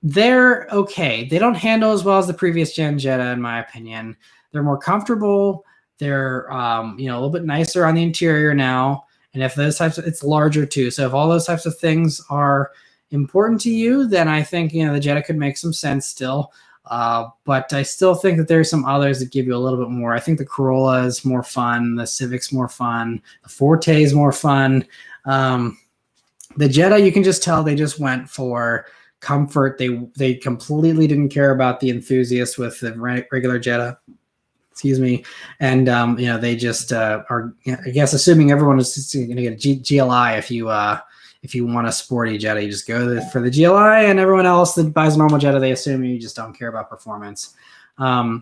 they're okay. They don't handle as well as the previous gen Jetta, in my opinion. They're more comfortable. They're a little bit nicer on the interior now. And if those types of, it's larger too. So if all those types of things are important to you, then I think the Jetta could make some sense still. But I still think that there's some others that give you a little bit more. I think the Corolla is more fun. The Civic's more fun. The Forte is more fun. The Jetta, you can just tell they just went for comfort. They completely didn't care about the enthusiasts with the regular Jetta. Excuse me. And, they just are, I guess, assuming everyone is going to get a GLI if you want a sporty Jetta, you just go for the GLI, and everyone else that buys a normal Jetta, they assume you just don't care about performance. But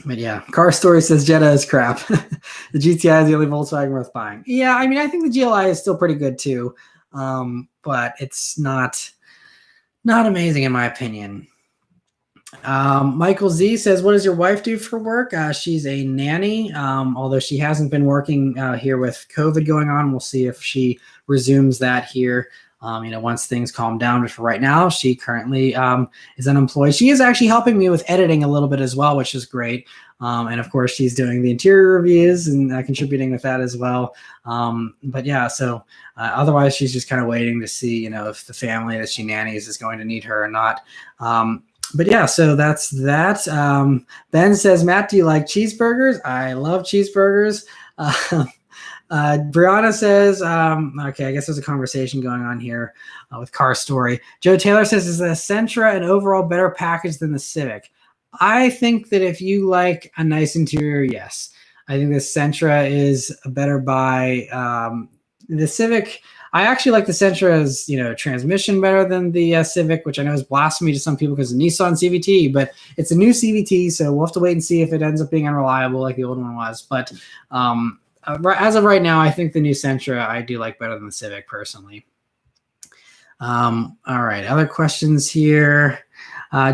yeah, Car Story says Jetta is crap. The GTI is the only Volkswagen worth buying. Yeah, I mean, I think the GLI is still pretty good too, but it's not amazing in my opinion. Michael Z says, what does your wife do for work? She's a nanny, although she hasn't been working here with COVID going on. We'll see if she resumes that here, once things calm down. But for right now, she currently is unemployed. She is actually helping me with editing a little bit as well, which is great. And of course, she's doing the interior reviews and contributing with that as well. But yeah, so otherwise, she's just kind of waiting to see, if the family that she nannies is going to need her or not. But yeah, so that's that. Ben says, Matt, do you like cheeseburgers? I love cheeseburgers. Brianna says, okay, I guess there's a conversation going on here with Car Story. Joe Taylor says, is the Sentra an overall better package than the Civic? I think that if you like a nice interior, yes. I think the Sentra is a better buy. The Civic, I actually like the Sentra's, transmission better than the Civic, which I know is blasphemy to some people because of Nissan CVT, but it's a new CVT, so we'll have to wait and see if it ends up being unreliable like the old one was. But as of right now, I think the new Sentra I do like better than the Civic personally. All right, other questions here.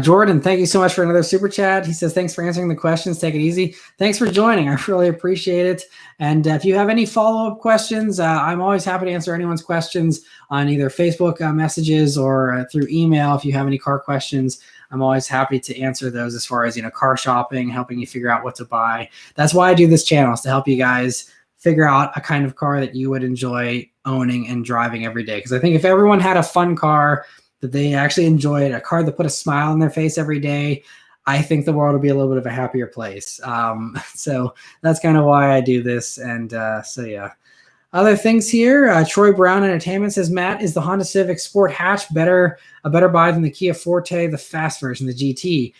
Jordan, thank you so much for another super chat. He says, thanks for answering the questions. Take it easy. Thanks for joining. I really appreciate it. And if you have any follow-up questions, I'm always happy to answer anyone's questions on either Facebook messages or through email. If you have any car questions, I'm always happy to answer those as far as, car shopping, helping you figure out what to buy. That's why I do this channel, is to help you guys figure out a kind of car that you would enjoy owning and driving every day. Because I think if everyone had a fun car that they actually enjoyed, a car that put a smile on their face every day, I think the world will be a little bit of a happier place. So that's kind of why I do this. And so yeah. Other things here, Troy Brown Entertainment says, Matt, is the Honda Civic Sport Hatch a better buy than the Kia Forte, the fast version, the GT?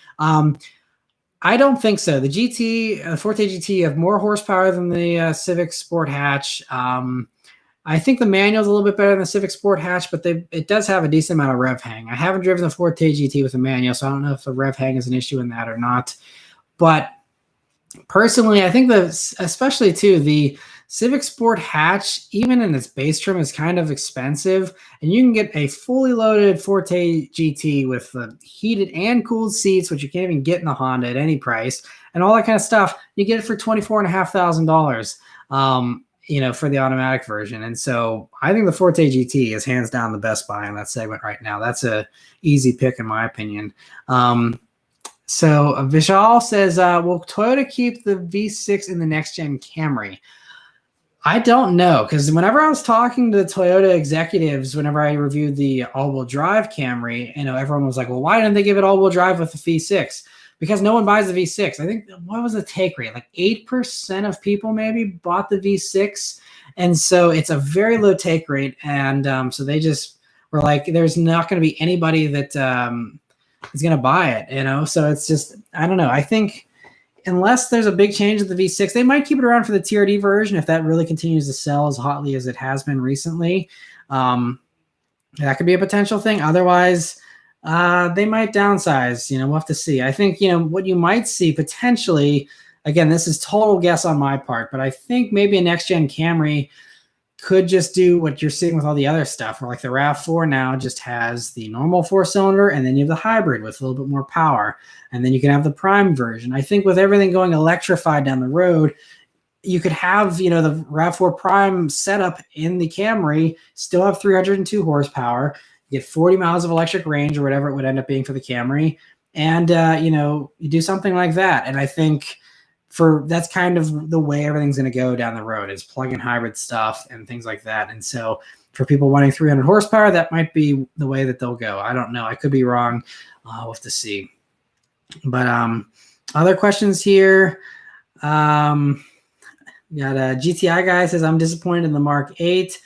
I don't think so. The GT, Forte GT, have more horsepower than the Civic Sport Hatch. I think the manual is a little bit better than the Civic Sport Hatch, but it does have a decent amount of rev hang. I haven't driven the Forte GT with a manual, so I don't know if the rev hang is an issue in that or not. But personally, I think especially too, the Civic Sport hatch, even in its base trim, is kind of expensive, and you can get a fully loaded Forte GT with the heated and cooled seats, which you can't even get in the Honda at any price, and all that kind of stuff. You get it for $24,500, for the automatic version. And so I think the Forte GT is hands down the best buy in that segment right now. That's a easy pick in my opinion. So Vishal says, will Toyota keep the V6 in the next gen Camry? I don't know, because whenever I was talking to the Toyota executives, whenever I reviewed the all-wheel drive Camry, everyone was like, well, why didn't they give it all-wheel drive with the V6? Because no one buys the V6. I think, what was the take rate? Like 8% of people maybe bought the V6. And so it's a very low take rate. And so they just were like, there's not going to be anybody that is going to buy it, So it's just, I don't know. I think unless there's a big change with the V6, they might keep it around for the TRD version if that really continues to sell as hotly as it has been recently. That could be a potential thing. Otherwise, they might downsize. We'll have to see. I think, what you might see potentially, again, this is total guess on my part, but I think maybe a next-gen Camry could just do what you're seeing with all the other stuff, where like the RAV4 now just has the normal 4-cylinder, and then you have the hybrid with a little bit more power, and then you can have the Prime version. I think with everything going electrified down the road, you could have, the RAV4 Prime setup in the Camry, still have 302 horsepower, you get 40 miles of electric range or whatever it would end up being for the Camry, and you do something like that. And I think that's kind of the way everything's going to go down the road, is plug-in hybrid stuff and things like that. And so for people wanting 300 horsepower, that might be the way that they'll go. I don't know. I could be wrong. We'll have to see. But other questions here. Got a GTI guy says, I'm disappointed in the Mark 8.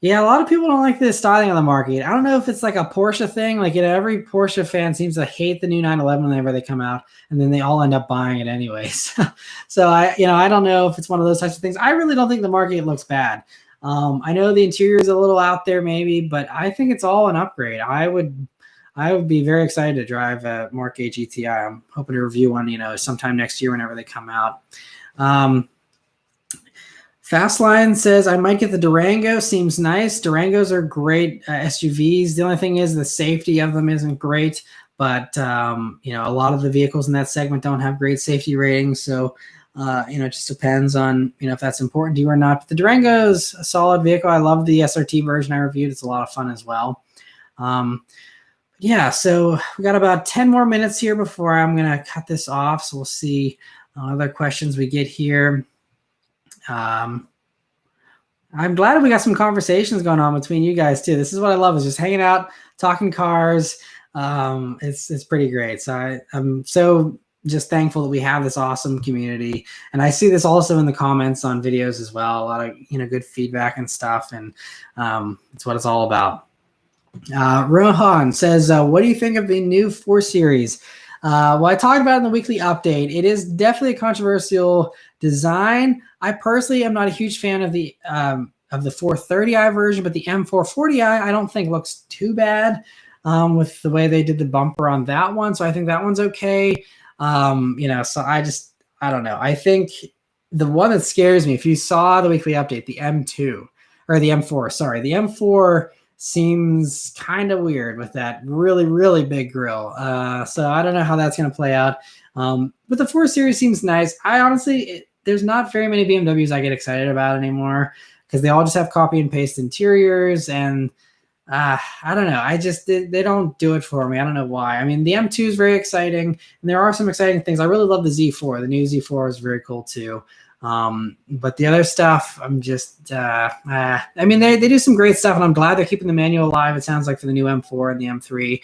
Yeah, a lot of people don't like the styling on the Mark 8. I don't know if it's like a Porsche thing. Like, every Porsche fan seems to hate the new 911 whenever they come out, and then they all end up buying it anyways. So I don't know if it's one of those types of things. I really don't think the Mark 8 looks bad. I know the interior is a little out there maybe, but I think it's all an upgrade. I would be very excited to drive a Mark 8 GTI. I'm hoping to review one, sometime next year whenever they come out. Fastline says, I might get the Durango. Seems nice. Durangos are great SUVs. The only thing is the safety of them isn't great, but a lot of the vehicles in that segment don't have great safety ratings. So, it just depends on, if that's important to you or not. But the Durango is a solid vehicle. I love the SRT version I reviewed. It's a lot of fun as well. Yeah, so we got about 10 more minutes here before I'm going to cut this off. So we'll see other questions we get here. I'm glad we got some conversations going on between you guys too. This is what I love, is just hanging out, talking cars. It's pretty great. So I'm so just thankful that we have this awesome community. And I see this also in the comments on videos as well. A lot of, good feedback and stuff. And it's what it's all about. Rohan says, what do you think of the new 4 Series? Well, I talked about it in the weekly update. It is definitely a controversial design. I personally am not a huge fan of the 430i version, but the M440i I don't think looks too bad with the way they did the bumper on that one. So I think that one's okay. So I don't know. I think the one that scares me, if you saw the weekly update, the M4 seems kind of weird with that really, really big grill. So I don't know how that's going to play out. But the 4 Series seems nice. I honestly, there's not very many BMWs I get excited about anymore, because they all just have copy and paste interiors. And I don't know. They don't do it for me. I don't know why. I mean, the M2 is very exciting, and there are some exciting things. I really love the Z4. The new Z4 is very cool too. But the other stuff, I'm just, I mean, they do some great stuff, and I'm glad they're keeping the manual alive. It sounds like for the new M4 and the M3.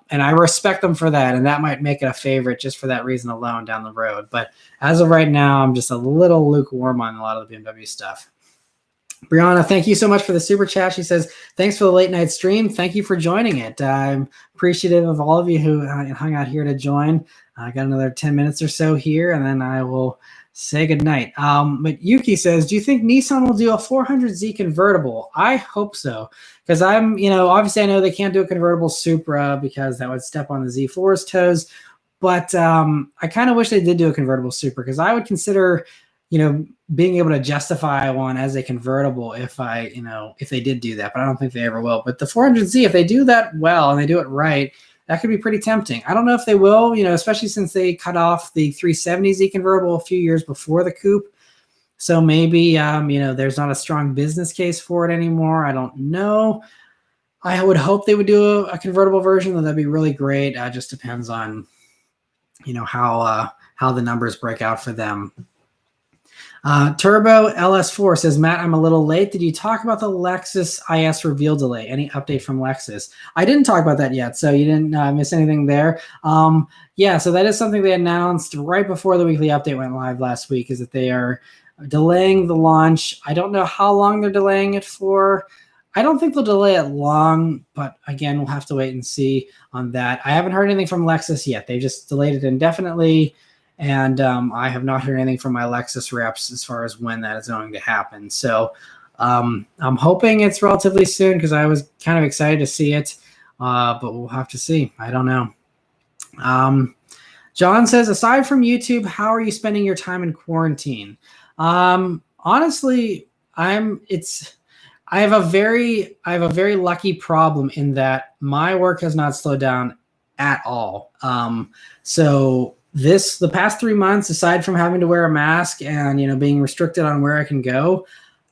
And I respect them for that. And that might make it a favorite just for that reason alone down the road. But as of right now, I'm just a little lukewarm on a lot of the BMW stuff. Brianna, thank you so much for the super chat. She says, thanks for the late night stream. Thank you for joining it. I'm appreciative of all of you who hung out here to join. I got another 10 minutes or so here, and then I will say goodnight. But Yuki says, do you think Nissan will do a 400Z convertible? I hope so. Because obviously I know they can't do a convertible Supra because that would step on the Z4's toes. But I kind of wish they did do a convertible Supra, because I would consider being able to justify one as a convertible if they did do that, but I don't think they ever will. But the 400Z, if they do that well and they do it right, that could be pretty tempting. I don't know if they will, especially since they cut off the 370Z convertible a few years before the coupe. So maybe, there's not a strong business case for it anymore. I don't know. I would hope they would do a convertible version, though that'd be really great. It just depends on, how the numbers break out for them. Turbo LS4 says, Matt, I'm a little late. Did you talk about the Lexus IS reveal delay? Any update from Lexus? I didn't talk about that yet, so you didn't miss anything there. Yeah, so that is something they announced right before the weekly update went live last week, is that they are delaying the launch. I don't know how long they're delaying it for. I don't think they'll delay it long, but again, we'll have to wait and see on that. I haven't heard anything from Lexus yet. They just delayed it indefinitely. And I have not heard anything from my Lexus reps as far as when that is going to happen. So I'm hoping it's relatively soon because I was kind of excited to see it, but we'll have to see. I don't know. John says, aside from YouTube, how are you spending your time in quarantine? Honestly, I have a very lucky problem in that my work has not slowed down at all. So the past 3 months, aside from having to wear a mask and, being restricted on where I can go,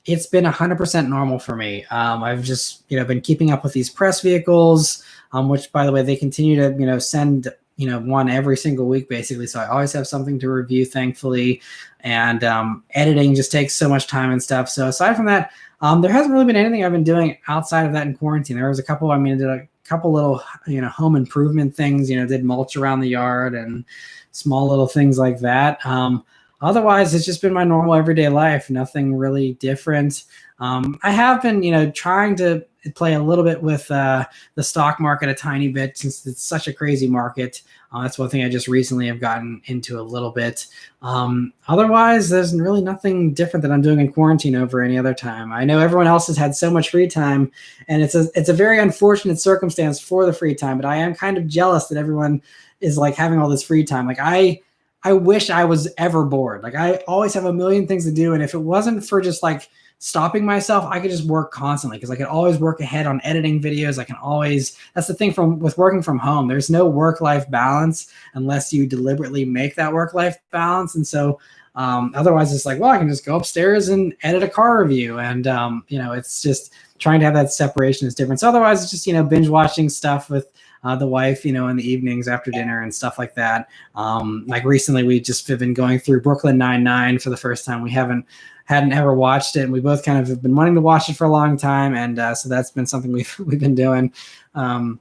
it's been 100% normal for me. I've just, been keeping up with these press vehicles, which, by the way, they continue to, send, one every single week, basically. So I always have something to review, thankfully. And editing just takes so much time and stuff. So aside from that, there hasn't really been anything I've been doing outside of that in quarantine. There was a couple, I did a couple little, home improvement things, did mulch around the yard and small little things like that. Otherwise, it's just been my normal everyday life. Nothing really different. I have been, trying to play a little bit with the stock market a tiny bit since it's such a crazy market. That's one thing I just recently have gotten into a little bit. Otherwise, there's really nothing different that I'm doing in quarantine over any other time. I know everyone else has had so much free time, and it's a very unfortunate circumstance for the free time, but I am kind of jealous that everyone is like having all this free time. Like I wish I was ever bored. Like I always have a million things to do. And if it wasn't for just like stopping myself, I could just work constantly because I could always work ahead on editing videos. That's the thing with working from home. There's no work-life balance unless you deliberately make that work-life balance. And so otherwise it's like, well, I can just go upstairs and edit a car review. And, it's just trying to have that separation is different. So otherwise it's just, binge watching stuff with the wife, in the evenings after dinner and stuff like that. Like recently, we just have been going through Brooklyn Nine-Nine for the first time. We hadn't ever watched it, and we both kind of have been wanting to watch it for a long time, and so that's been something we've been doing. We've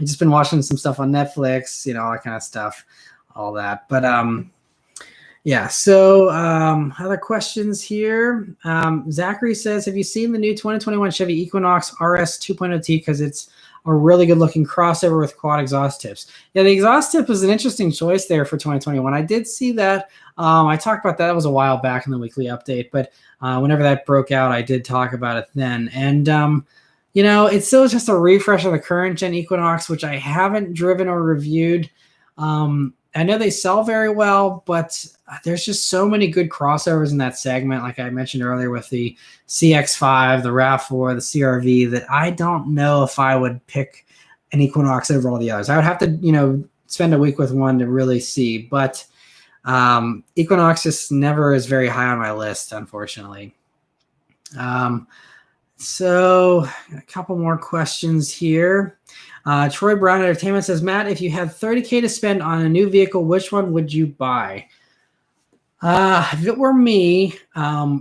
just been watching some stuff on Netflix, all that kind of stuff, all that. But yeah. So other questions here. Zachary says, have you seen the new 2021 Chevy Equinox RS 2.0T? Because it's a really good looking crossover with quad exhaust tips. Yeah, the exhaust tip was an interesting choice there for 2021. I did see that. I talked about that. It was a while back in the weekly update, but whenever that broke out, I did talk about it then. And, it's still just a refresh of the current gen Equinox, which I haven't driven or reviewed. I know they sell very well, but there's just so many good crossovers in that segment. Like I mentioned earlier with the CX-5, the RAV4, the CR-V, that I don't know if I would pick an Equinox over all the others. I would have to, spend a week with one to really see. But Equinox just never is very high on my list, unfortunately. So a couple more questions here. Troy Brown Entertainment says, Matt, if you had $30K to spend on a new vehicle, which one would you buy? If it were me,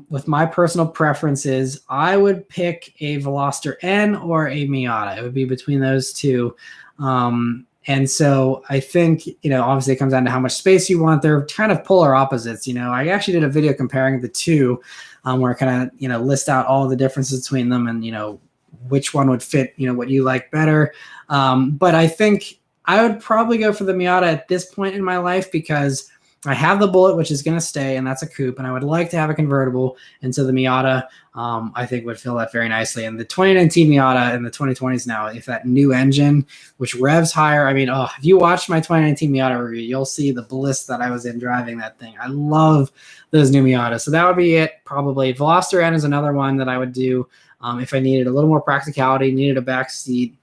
with my personal preferences, I would pick a Veloster N or a Miata. It would be between those two. And so I think, obviously it comes down to how much space you want. They're kind of polar opposites. I actually did a video comparing the two, where I kind of, list out all the differences between them and, which one would fit, what you like better. But I think I would probably go for the Miata at this point in my life because I have the Bullet, which is going to stay, and that's a coupe, and I would like to have a convertible. And so the Miata, I think, would fill that very nicely. And the 2019 Miata in the 2020s now, if that new engine, which revs higher, I mean, if you watch my 2019 Miata review, you'll see the bliss that I was in driving that thing. I love those new Miatas. So that would be it, probably. Veloster N is another one that I would do if I needed a little more practicality, needed a back seat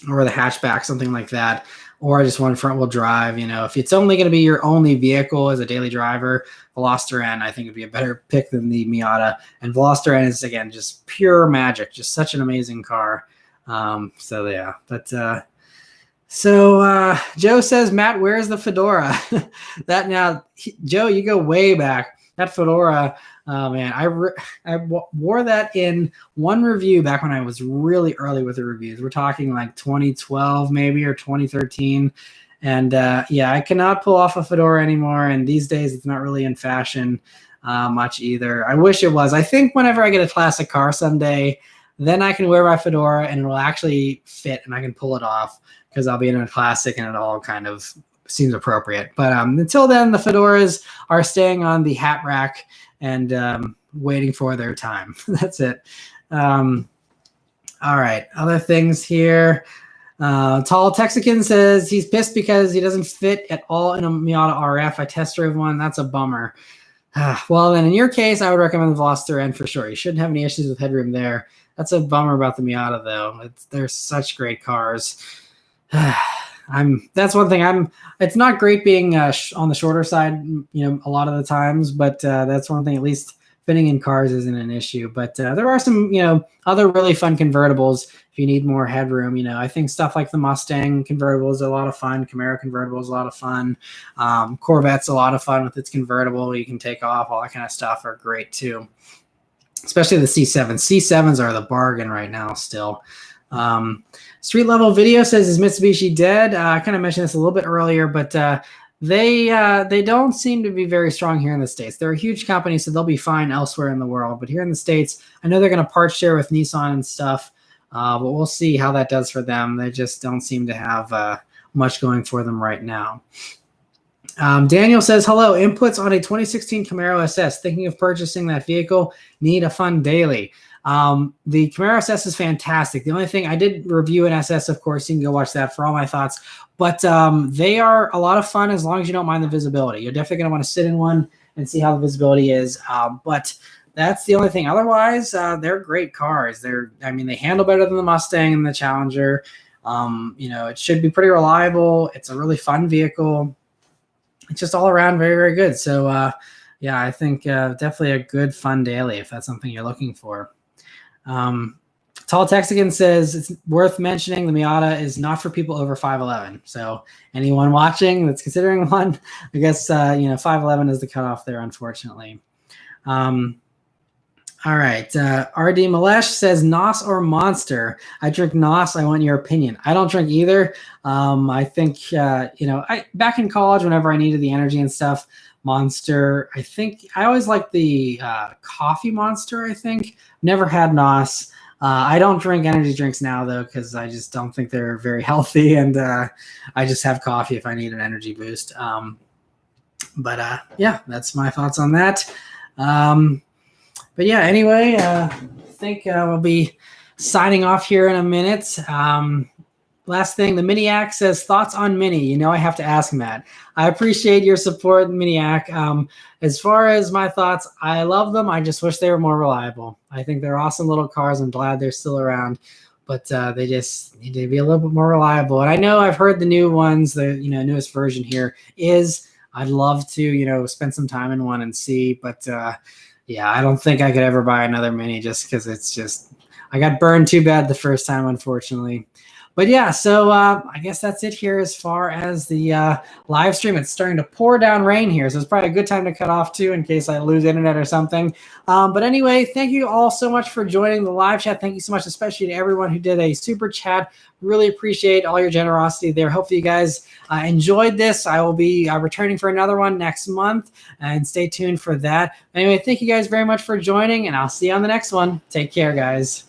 or the hatchback, something like that. Or I just want front wheel drive. If it's only going to be your only vehicle as a daily driver, Veloster N, I think, would be a better pick than the Miata. And Veloster N is, again, just pure magic, just such an amazing car. So yeah, but Joe says, Matt, where's the Fedora? Joe, you go way back. That Fedora, man, I wore that in one review back when I was really early with the reviews. We're talking like 2012 maybe, or 2013. And yeah, I cannot pull off a Fedora anymore. And these days it's not really in fashion much either. I wish it was. I think whenever I get a classic car someday, then I can wear my Fedora and it will actually fit and I can pull it off because I'll be in a classic and it all kind of seems appropriate. But until then, the Fedoras are staying on the hat rack and waiting for their time. That's it. All right. Other things here. Tall Texican says he's pissed because he doesn't fit at all in a Miata RF. I test drove one. That's a bummer. Well, then in your case, I would recommend the Veloster N for sure. You shouldn't have any issues with headroom there. That's a bummer about the Miata, though. They're such great cars. That's one thing. It's not great being on the shorter side, a lot of the times, but that's one thing. At least fitting in cars isn't an issue. But there are some, other really fun convertibles if you need more headroom. I think stuff like the Mustang convertible is a lot of fun. Camaro convertible is a lot of fun. Corvette's a lot of fun with its convertible. You can take off, all that kind of stuff are great too. Especially the C7s. C7s are the bargain right now still. Street Level Video says, is Mitsubishi dead? I kind of mentioned this a little bit earlier, but they don't seem to be very strong here in the States. They're a huge company, so they'll be fine elsewhere in the world. But here in the States, I know they're going to part share with Nissan and stuff, but we'll see how that does for them. They just don't seem to have much going for them right now. Daniel says, hello, inputs on a 2016 Camaro SS. Thinking of purchasing that vehicle. Need a fun daily. The Camaro SS is fantastic. The only thing, I did review an SS, of course. You can go watch that for all my thoughts. But they are a lot of fun as long as you don't mind the visibility. You're definitely going to want to sit in one and see how the visibility is. But that's the only thing. Otherwise, they're great cars. They handle better than the Mustang and the Challenger. It should be pretty reliable. It's a really fun vehicle. It's just all around very, very good. So, yeah, I think definitely a good fun daily if that's something you're looking for. Tall Texican says it's worth mentioning the Miata is not for people over 5'11". So anyone watching that's considering one, I guess 5'11" is the cutoff there, unfortunately. All right. RD Malesh says Nos or Monster. I drink Nos. I want your opinion. I don't drink either. I think back in college, whenever I needed the energy and stuff, Monster. I think I always liked the coffee Monster. I think never had Nos. I don't drink energy drinks now though because I just don't think they're very healthy, and I just have coffee if I need an energy boost. Yeah, that's my thoughts on that. But yeah, anyway, I think we'll be signing off here in a minute. Last thing, the Miniac says, thoughts on Mini? I have to ask Matt. I appreciate your support, Miniac. As far as my thoughts, I love them. I just wish they were more reliable. I think they're awesome little cars. I'm glad they're still around, but they just need to be a little bit more reliable. And I know I've heard the new ones, the newest version here is. I'd love to, spend some time in one and see, but yeah, I don't think I could ever buy another Mini just because I got burned too bad the first time, unfortunately. But yeah, so I guess that's it here as far as the live stream. It's starting to pour down rain here, so it's probably a good time to cut off too in case I lose internet or something. But anyway, thank you all so much for joining the live chat. Thank you so much, especially to everyone who did a super chat. Really appreciate all your generosity there. Hopefully you guys enjoyed this. I will be returning for another one next month, and stay tuned for that. Anyway, thank you guys very much for joining, and I'll see you on the next one. Take care, guys.